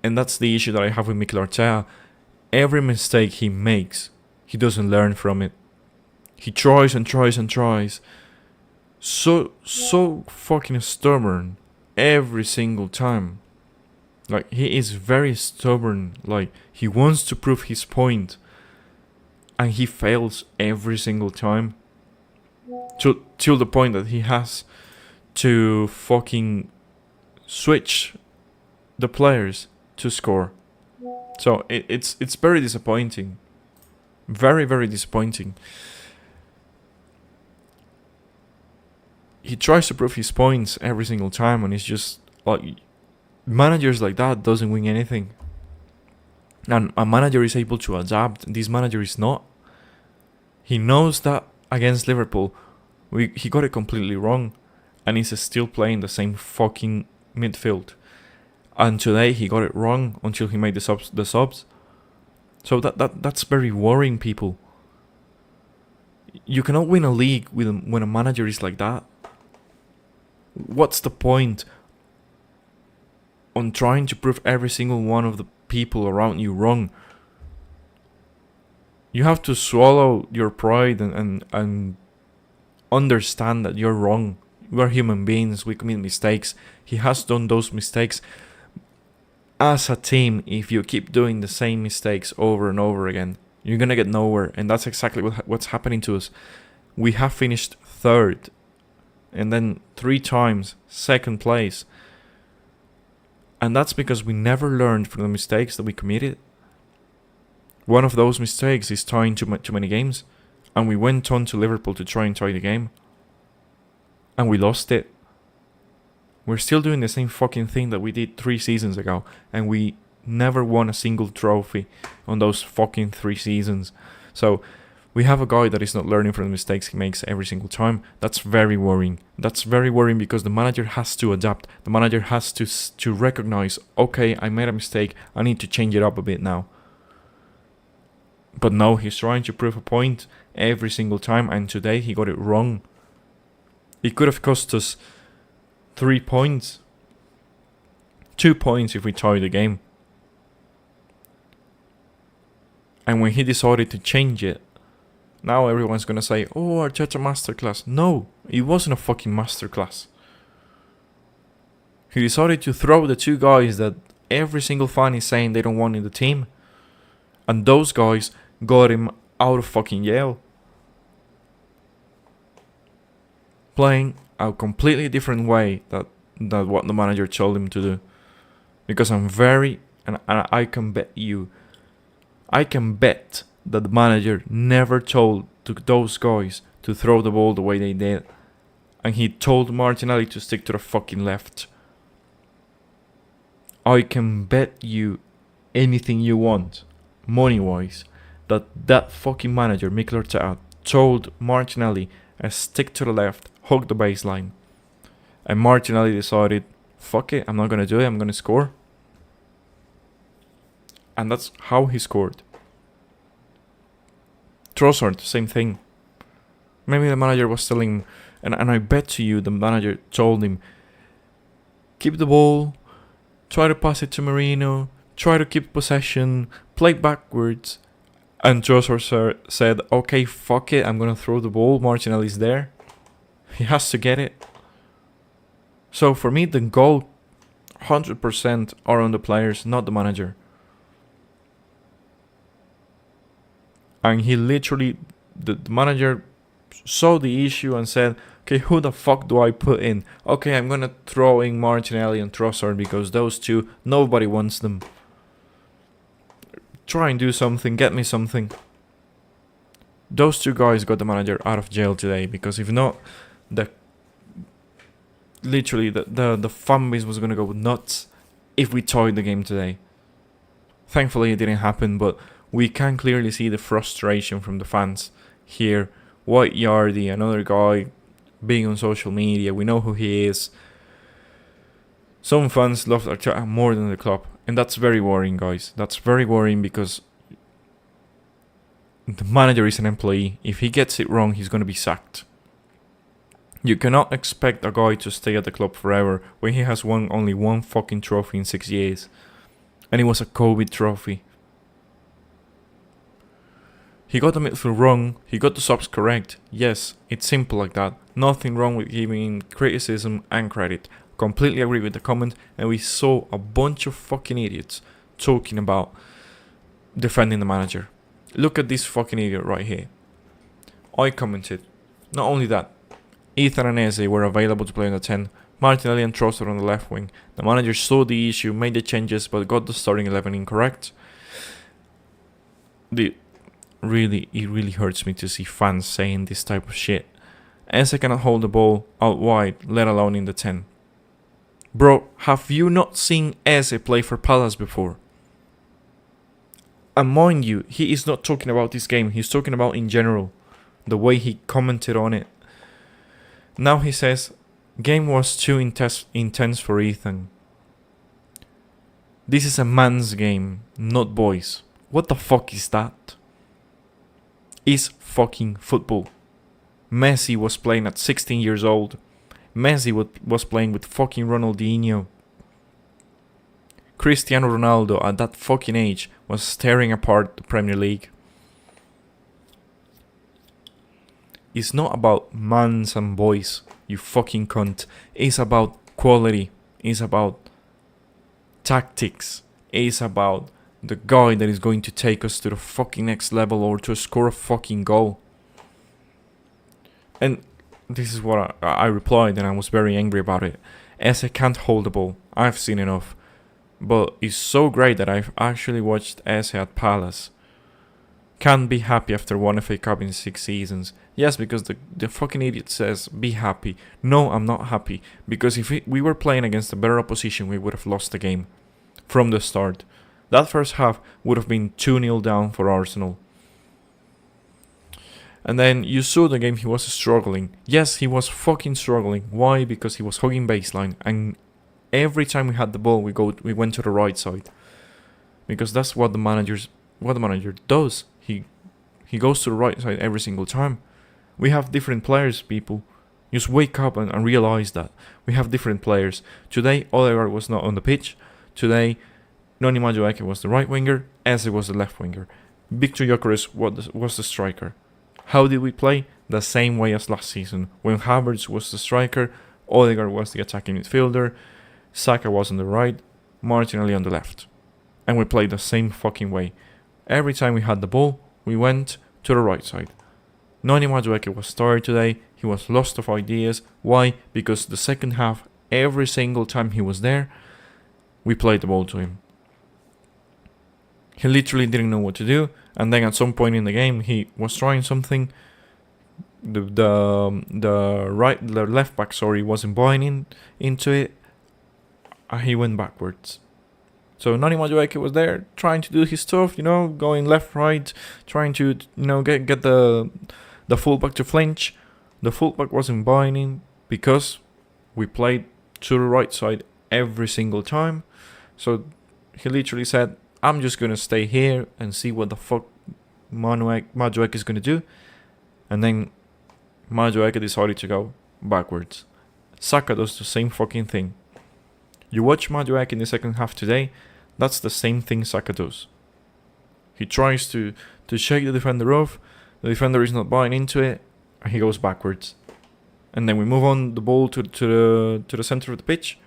And that's the issue that I have with Mikel Arteta. Every mistake he makes, he doesn't learn from it. He tries and tries and tries. So fucking stubborn every single time. Like, he is very stubborn. Like, he wants to prove his point, and he fails every single time. Till the point that he has to fucking switch the players to score. So it's very disappointing. Very, very disappointing. He tries to prove his points every single time, and it's just like, managers like that doesn't win anything. And a manager is able to adapt. This manager is not. He knows that against Liverpool, he got it completely wrong, and he's still playing the same fucking midfield. And today he got it wrong until he made the subs. So that's very worrying, people. You cannot win a league when a manager is like that. What's the point on trying to prove every single one of the people around you wrong? You have to swallow your pride and understand that you're wrong. We're human beings, we commit mistakes. He has done those mistakes. As a team, if you keep doing the same mistakes over and over again, you're gonna get nowhere. And that's exactly what's happening to us. We have finished third, and then 3 times second place. And that's because we never learned from the mistakes that we committed. One of those mistakes is tying too many games. And we went on to Liverpool to try and tie the game. And we lost it. We're still doing the same fucking thing that we did 3 seasons ago. And we never won a single trophy on those fucking 3 seasons. So we have a guy that is not learning from the mistakes he makes every single time. That's very worrying. That's very worrying because the manager has to adapt. The manager has to recognize, okay, I made a mistake. I need to change it up a bit now. But no, he's trying to prove a point every single time, and today he got it wrong. It could have cost us 3 points. 2 points if we tie the game. And when he decided to change it, now everyone's gonna say, oh, Arteta masterclass. No, it wasn't a fucking masterclass. He decided to throw the 2 guys that every single fan is saying they don't want in the team. And those guys got him out of fucking jail. Playing a completely different way that what the manager told him to do. Because and I can bet that the manager never told those guys to throw the ball the way they did. And he told Martinelli to stick to the fucking left. I can bet you anything you want, money-wise, that fucking manager, Mikel Arteta, told Martinelli, stick to the left, hug the baseline. And Martinelli decided, fuck it, I'm not going to do it, I'm going to score. And that's how he scored. Trossard, same thing. Maybe the manager was telling him, and I bet to you the manager told him, keep the ball, try to pass it to Marino, try to keep possession, play backwards. And Trossard said, okay, fuck it, I'm going to throw the ball, Martinelli's there. He has to get it. So for me, the goal 100% are on the players, not the manager. And he literally, the manager saw the issue and said, okay, who the fuck do I put in? Okay, I'm going to throw in Martinelli and Trossard because those 2, nobody wants them. Try and do something, get me something. Those 2 guys got the manager out of jail today, because if not, literally the fan base was gonna go nuts if we tied the game today. Thankfully, it didn't happen, but we can clearly see the frustration from the fans here. White Yardy, another guy being on social media, we know who he is. Some fans love Arteta more than the club, and that's very worrying, guys. That's very worrying because the manager is an employee. If he gets it wrong, he's going to be sacked. You cannot expect a guy to stay at the club forever when he has won only one fucking trophy in 6 years. And it was a COVID trophy. He got the midfield wrong, he got the subs correct. Yes, it's simple like that. Nothing wrong with giving criticism and credit. Completely agree with the comment, and we saw a bunch of fucking idiots talking about defending the manager. Look at this fucking idiot right here. I commented. Not only that, Ethan and Eze were available to play on the 10, Martinelli and Trossard on the left wing. The manager saw the issue, made the changes, but got the starting 11 incorrect. It really hurts me to see fans saying this type of shit. Eze cannot hold the ball out wide, let alone in the 10. Bro, have you not seen Eze play for Palace before? And mind you, he is not talking about this game, he's talking about in general. The way he commented on it. Now he says, game was too intense for Ethan. This is a man's game, not boys. What the fuck is that? It's fucking football. Messi was playing at 16 years old. Messi was playing with fucking Ronaldinho. Cristiano Ronaldo at that fucking age was tearing apart the Premier League. It's not about mans and boys, you fucking cunt. It's about quality. It's about tactics. It's about the guy that is going to take us to the fucking next level or to score a fucking goal. And this is what I replied, and I was very angry about it. Eze can't hold the ball. I've seen enough. But it's so great that I've actually watched Eze at Palace. Can't be happy after one FA Cup in 6 seasons. Yes, because the fucking idiot says, be happy. No, I'm not happy. Because if we were playing against a better opposition, we would have lost the game. From the start. That first half would have been 2-0 down for Arsenal. And then you saw the game, he was struggling. Yes, he was fucking struggling. Why? Because he was hugging baseline. And every time we had the ball, we went to the right side. Because that's what the manager does. He goes to the right side every single time. We have different players, people. Just wake up and realize that. We have different players. Today, Odegaard was not on the pitch. Today, Noni Madueke was the right winger. Eze was the left winger. Victor Gyökeres was the striker. How did we play? The same way as last season. When Havertz was the striker, Odegaard was the attacking midfielder, Saka was on the right, Martinelli on the left. And we played the same fucking way. Every time we had the ball, we went to the right side. Noni Madueke was tired today. He was lost of ideas. Why? Because the second half, every single time he was there, we played the ball to him. He literally didn't know what to do. And then at some point in the game, he was trying something. The left back, wasn't buying into it. And he went backwards. So Noni Madueke was there trying to do his stuff, going left, right, trying to, get the fullback to flinch. The fullback wasn't buying in because we played to the right side every single time. So he literally said, I'm just going to stay here and see what the fuck Madueke is going to do. And then Madueke decided to go backwards. Saka does the same fucking thing. You watch Madueke in the second half today, that's the same thing Saka does. He tries to shake the defender off, the defender is not buying into it, and he goes backwards. And then we move on the ball to the center of the pitch,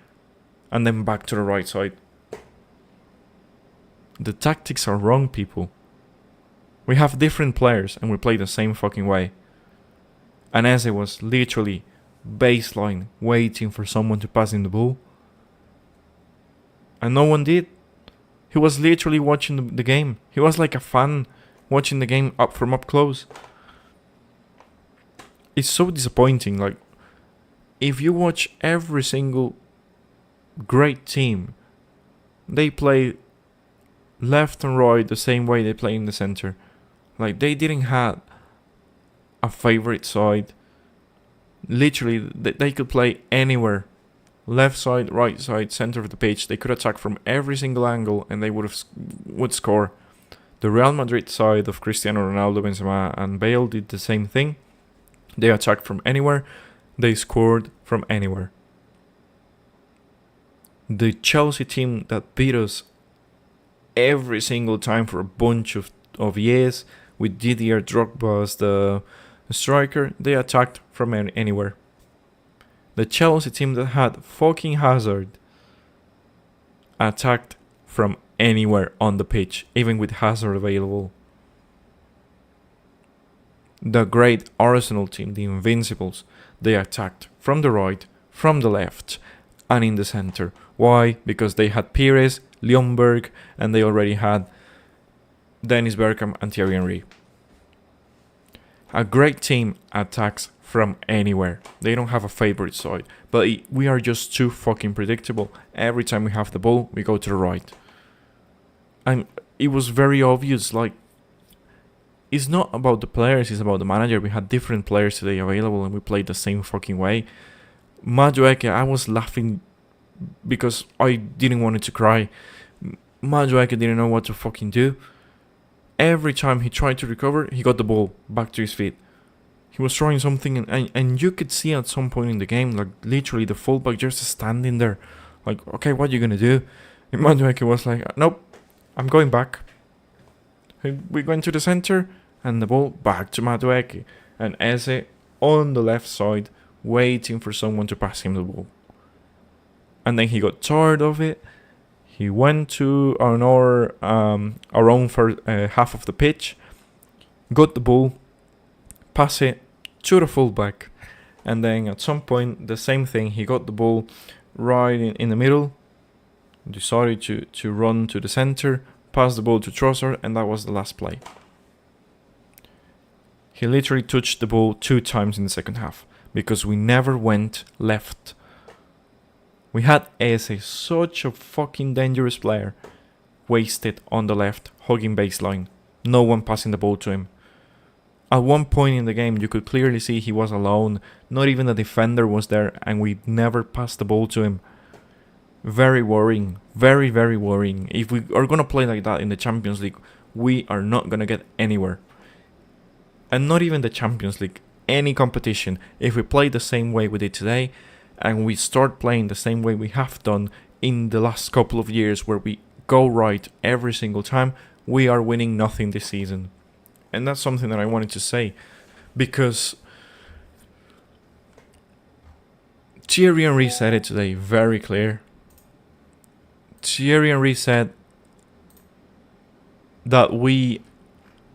and then back to the right side. The tactics are wrong, people. We have different players, and we play the same fucking way. And Eze was literally baseline, waiting for someone to pass him the ball. And no one did. He was literally watching the game. He was like a fan watching the game from up close. It's so disappointing. if you watch every single great team, they play left and right the same way they play in the center. Like, they didn't have a favorite side. Literally, they could play anywhere. Left side, right side, center of the pitch. They could attack from every single angle and they would score. The Real Madrid side of Cristiano Ronaldo, Benzema and Bale did the same thing. They attacked from anywhere. They scored from anywhere. The Chelsea team that beat us every single time for a bunch of years, with Didier Drogba as the striker, they attacked from anywhere. The Chelsea team that had fucking Hazard attacked from anywhere on the pitch, even with Hazard available. The great Arsenal team, the Invincibles, they attacked from the right, from the left, and in the center. Why? Because they had Pires, Ljungberg, and they already had Dennis Bergkamp and Thierry Henry. A great team attacks from anywhere. They don't have a favorite side, but we are just too fucking predictable. Every time we have the ball, we go to the right. And it was very obvious, like, it's not about the players, it's about the manager. We had different players today available and we played the same fucking way. Madueke, I was laughing because I didn't want it to cry. Madueke didn't know what to fucking do. Every time he tried to recover, he got the ball back to his feet. He was trying something and you could see at some point in the game, like, literally the fullback just standing there. Like, okay, what are you going to do? And Madueke was like, nope, I'm going back. We went to the center and the ball back to Madueke. And Eze on the left side, waiting for someone to pass him the ball. And then he got tired of it. He went to our own first, half of the pitch, got the ball, pass it to the fullback, and then at some point the same thing. He got the ball right in the middle, decided to run to the center, pass the ball to Trossard, and that was the last play. He literally touched the ball 2 times in the second half because we never went left. We had Eze, such a fucking dangerous player, wasted on the left, hugging baseline. No one passing the ball to him. At one point in the game, you could clearly see he was alone. Not even the defender was there, and we never passed the ball to him. Very worrying. Very, very worrying. If we are going to play like that in the Champions League, we are not going to get anywhere. And not even the Champions League. Any competition. If we play the same way we did today, and we start playing the same way we have done in the last couple of years, where we go right every single time, we are winning nothing this season. And that's something that I wanted to say, because Thierry Henry said it today very clear. Thierry Henry said that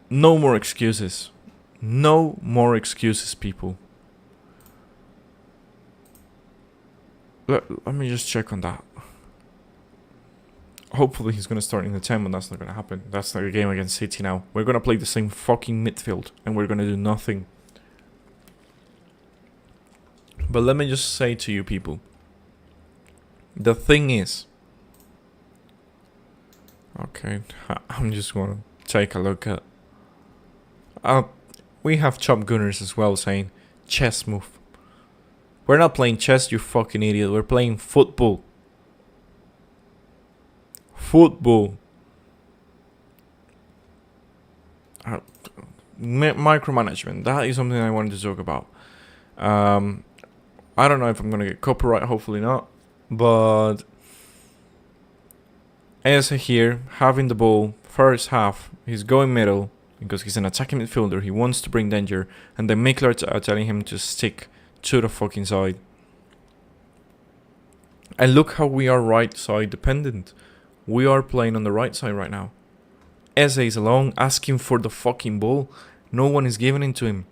no more excuses. No more excuses, people. Let me just check on that. Hopefully he's going to start in the 10, but that's not going to happen. That's like a game against City now. We're going to play the same fucking midfield, and we're going to do nothing. But let me just say to you people. The thing is... Okay, I'm just going to take a look at... we have Chop Gunners as well saying, chess move. We're not playing chess, you fucking idiot. We're playing football. Football. Micromanagement. That is something I wanted to talk about. I don't know if I'm going to get copyright. Hopefully not. But Eze here, having the ball, first half, he's going middle because he's an attacking midfielder. He wants to bring danger. And then Mikler are telling him to stick to the fucking side. And look how we are right side dependent. We are playing on the right side right now. Eze is alone, asking for the fucking ball. No one is giving it to him.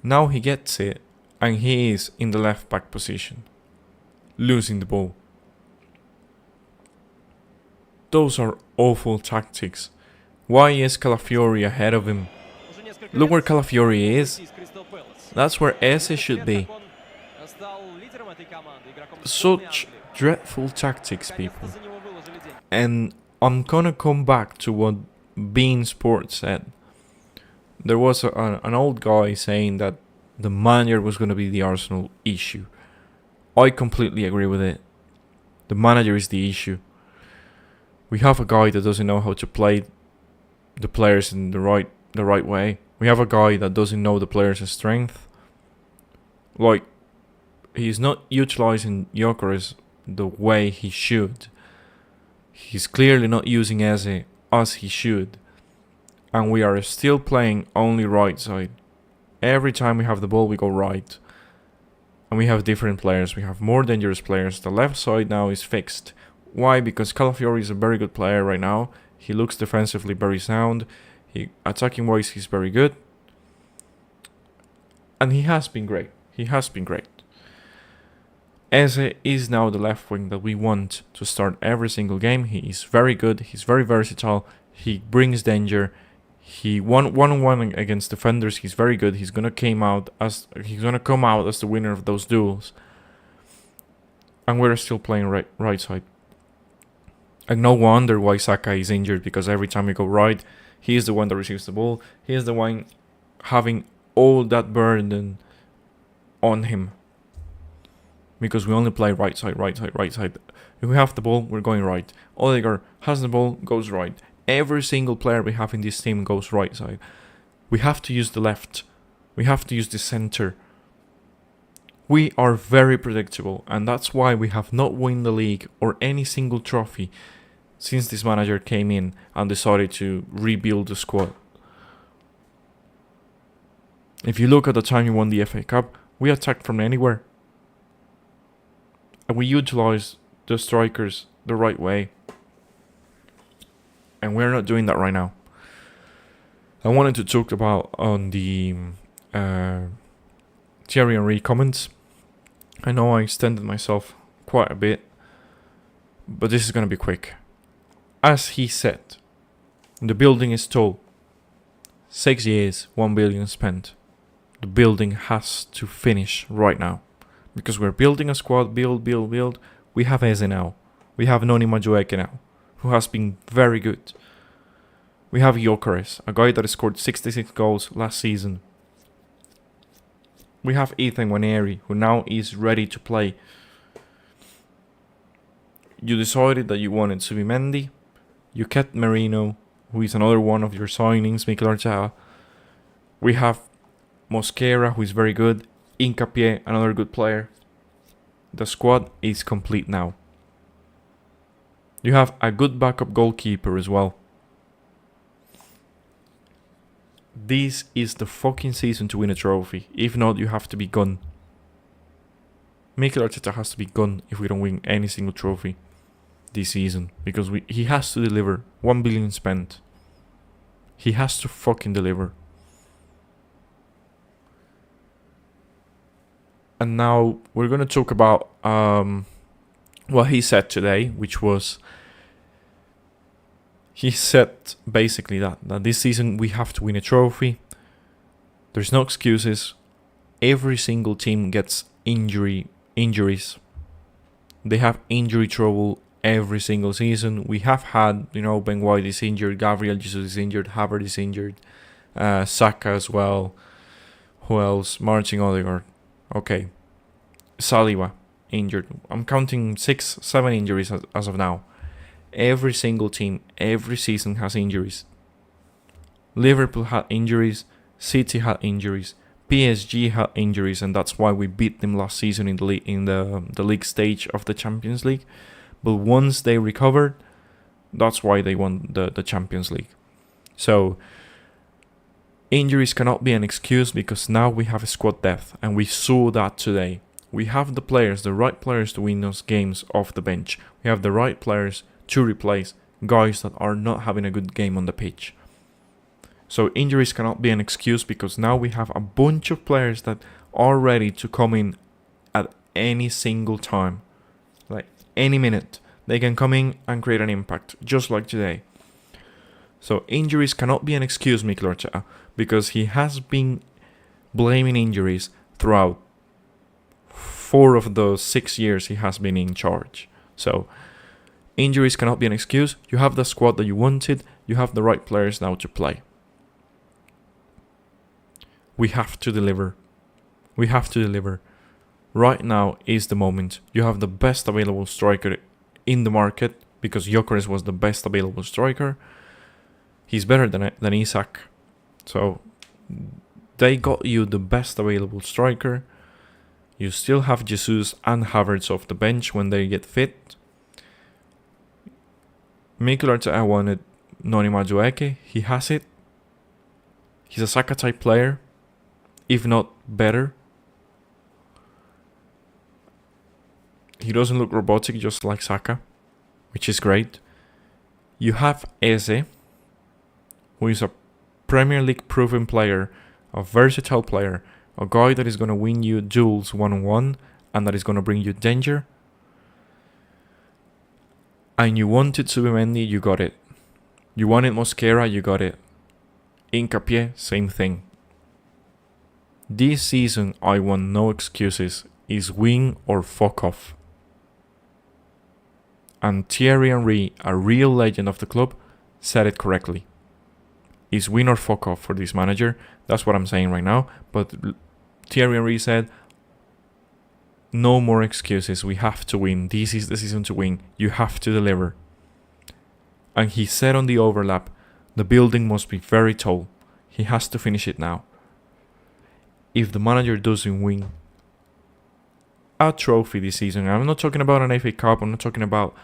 Now he gets it, and he is in the left back position, losing the ball. Those are awful tactics. Why is Calafiori ahead of him? Look where Calafiori is. That's where Eze should be. Such dreadful tactics, people. And I'm gonna come back to what Bean Sports said. There was an old guy saying that the manager was gonna be the Arsenal issue. I completely agree with it. The manager is the issue. We have a guy that doesn't know how to play the players in the right way. We have a guy that doesn't know the players' strength. Like, he's not utilizing Gyökeres the way he should. He's clearly not using Eze as he should. And we are still playing only right side. Every time we have the ball, we go right. And we have different players. We have more dangerous players. The left side now is fixed. Why? Because Calafiori is a very good player right now. He looks defensively very sound. Attacking wise, he's very good. And he has been great. Eze is now the left wing that we want to start every single game. He is very good. He's very versatile. He brings danger. He one-on-one against defenders. He's very good. He's gonna come out as the winner of those duels. And we're still playing right side. And no wonder why Saka is injured, because every time we go right, he is the one that receives the ball. He is the one having all that burden on him. Because we only play right side. If we have the ball, we're going right. Odegaard has the ball, goes right. Every single player we have in this team goes right side. We have to use the left. We have to use the center. We are very predictable, and that's why we have not won the league or any single trophy since this manager came in and decided to rebuild the squad. If you look at the time we won the FA Cup, we attacked from anywhere. And we utilized the strikers the right way. And we're not doing that right now. I wanted to talk about on the Thierry Henry comments. I know I extended myself quite a bit, but this is going to be quick. As he said, the building is tall. 6 years, 1 billion spent. The building has to finish right now. Because we're building a squad, build. We have Eze now. We have Noni Madueke now, who has been very good. We have Gyökeres, a guy that scored 66 goals last season. We have Ethan Nwaneri, who now is ready to play. You decided that you wanted Subimendi. You kept Merino, who is another one of your signings, Mikel Arteta. We have Mosquera, who is very good. Hincapié, another good player. The squad is complete now. You have a good backup goalkeeper as well. This is the fucking season to win a trophy. If not, you have to be gone. Mikel Arteta has to be gone if we don't win any single trophy this season. Because he has to deliver. 1 billion spent. He has to fucking deliver. And now we're going to talk about what he said today, which was... He said basically that this season we have to win a trophy. There's no excuses. Every single team gets injuries. They have injury trouble every single season. We have had, Ben White is injured, Gabriel Jesus is injured, Havertz is injured, Saka as well. Who else? Martin Odegaard. Okay. Saliba injured. I'm counting 6-7 injuries as of now. Every single team, every season has injuries. Liverpool had injuries, City had injuries, PSG had injuries, and that's why we beat them last season in the league stage of the Champions League. But once they recovered, that's why they won the Champions League. So injuries cannot be an excuse, because now we have a squad depth, and we saw that today. We have the players, the right players to win those games off the bench. We have the right players to replace guys that are not having a good game on the pitch. So injuries cannot be an excuse, because now we have a bunch of players that are ready to come in at any single time. Like any minute. They can come in and create an impact, just like today. So injuries cannot be an excuse, Mikel Arteta, because he has been blaming injuries throughout 4 of those 6 years he has been in charge. So injuries cannot be an excuse. You have the squad that you wanted. You have the right players now to play. We have to deliver. We have to deliver. Right now is the moment. You have the best available striker in the market because Gyökeres was the best available striker. He's better than Isak. So they got you the best available striker. You still have Jesus and Havertz off the bench when they get fit. Mikel Arteta wanted Noni Madueke. He has it. He's a Saka type player, if not better. He doesn't look robotic just like Saka, which is great. You have Eze, who is a Premier League proven player, a versatile player, a guy that is going to win you duels 1-on-1 and that is going to bring you danger. And you wanted Subimendi, you got it. You wanted Mosquera, you got it. Hincapié, same thing. This season, I want no excuses. Is win or fuck off. And Thierry Henry, a real legend of the club, said it correctly. Is win or fuck off for this manager. That's what I'm saying right now. But Thierry Henry said, no more excuses. We have to win. This is the season to win. You have to deliver. And he said on the overlap, the building must be very tall. He has to finish it now. If the manager doesn't win a trophy this season, I'm not talking about an FA Cup, I'm not talking about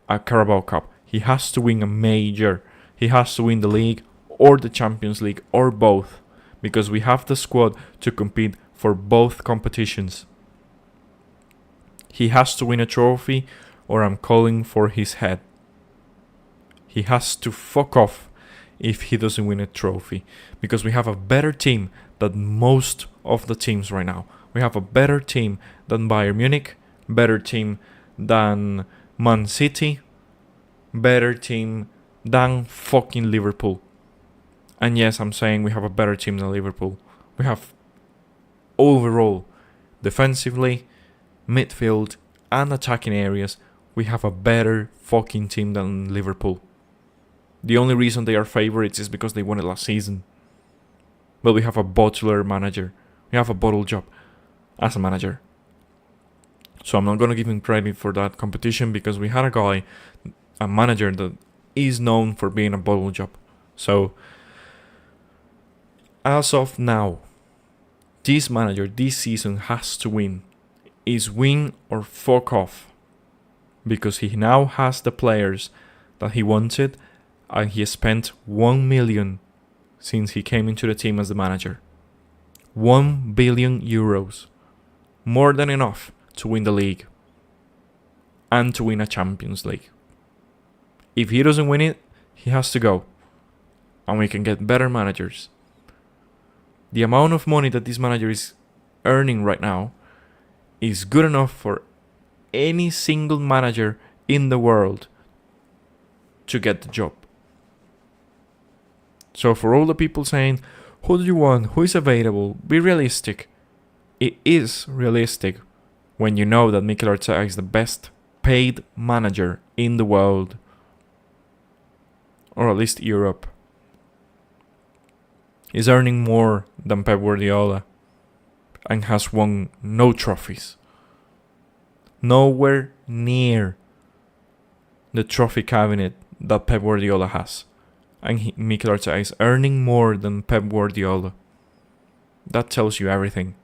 a Carabao Cup. He has to win a major. He has to win the league or the Champions League or both. Because we have the squad to compete for both competitions. He has to win a trophy or I'm calling for his head. He has to fuck off if he doesn't win a trophy. Because we have a better team than most of the teams right now. We have a better team than Bayern Munich, better team than Man City, better team than fucking Liverpool. And yes, I'm saying we have a better team than Liverpool. We have overall, defensively, midfield, and attacking areas, we have a better fucking team than Liverpool. The only reason they are favourites is because they won it last season. But we have a bottler manager. We have a bottle job as a manager. So I'm not going to give him credit for that competition because we had a manager that is known for being a bottle job. So as of now, this manager this season has to win. Is win or fuck off. Because he now has the players that he wanted and he has spent 1 million since he came into the team as the manager. 1 billion euros. More than enough to win the league. And to win a Champions League. If he doesn't win it, he has to go. And we can get better managers. The amount of money that this manager is earning right now is good enough for any single manager in the world to get the job. So for all the people saying, who do you want? Who is available? Be realistic. It is realistic when you know that Mikel Arteta is the best paid manager in the world. Or at least Europe. He's earning more than Pep Guardiola. And has won no trophies. Nowhere near the trophy cabinet that Pep Guardiola has. And Mikel Arteta is earning more than Pep Guardiola. That tells you everything.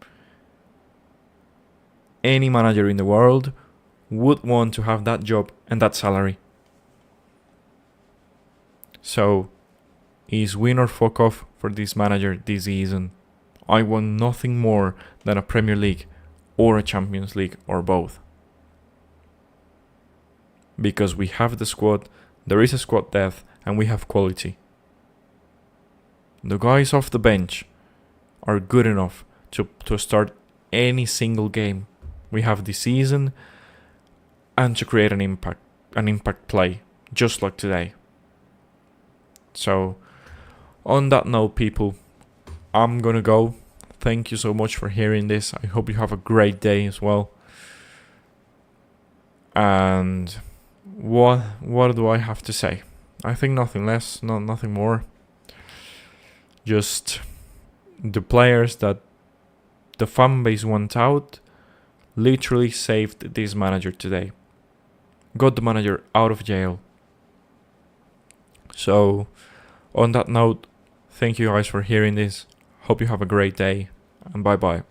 Any manager in the world would want to have that job and that salary. So, is win or fuck off for this manager this season. I want nothing more than a Premier League or a Champions League or both. Because we have the squad, there is a squad depth, and we have quality. The guys off the bench are good enough to start any single game we have this season and to create an impact play, just like today. So, on that note, people, I'm gonna go. thank you so much for hearing this. I hope you have a great day as well. And what do I have to say? I think nothing less, nothing more. Just the players that the fan base went out literally saved this manager today. Got the manager out of jail. So, on that note, thank you guys for hearing this. Hope you have a great day, and bye bye.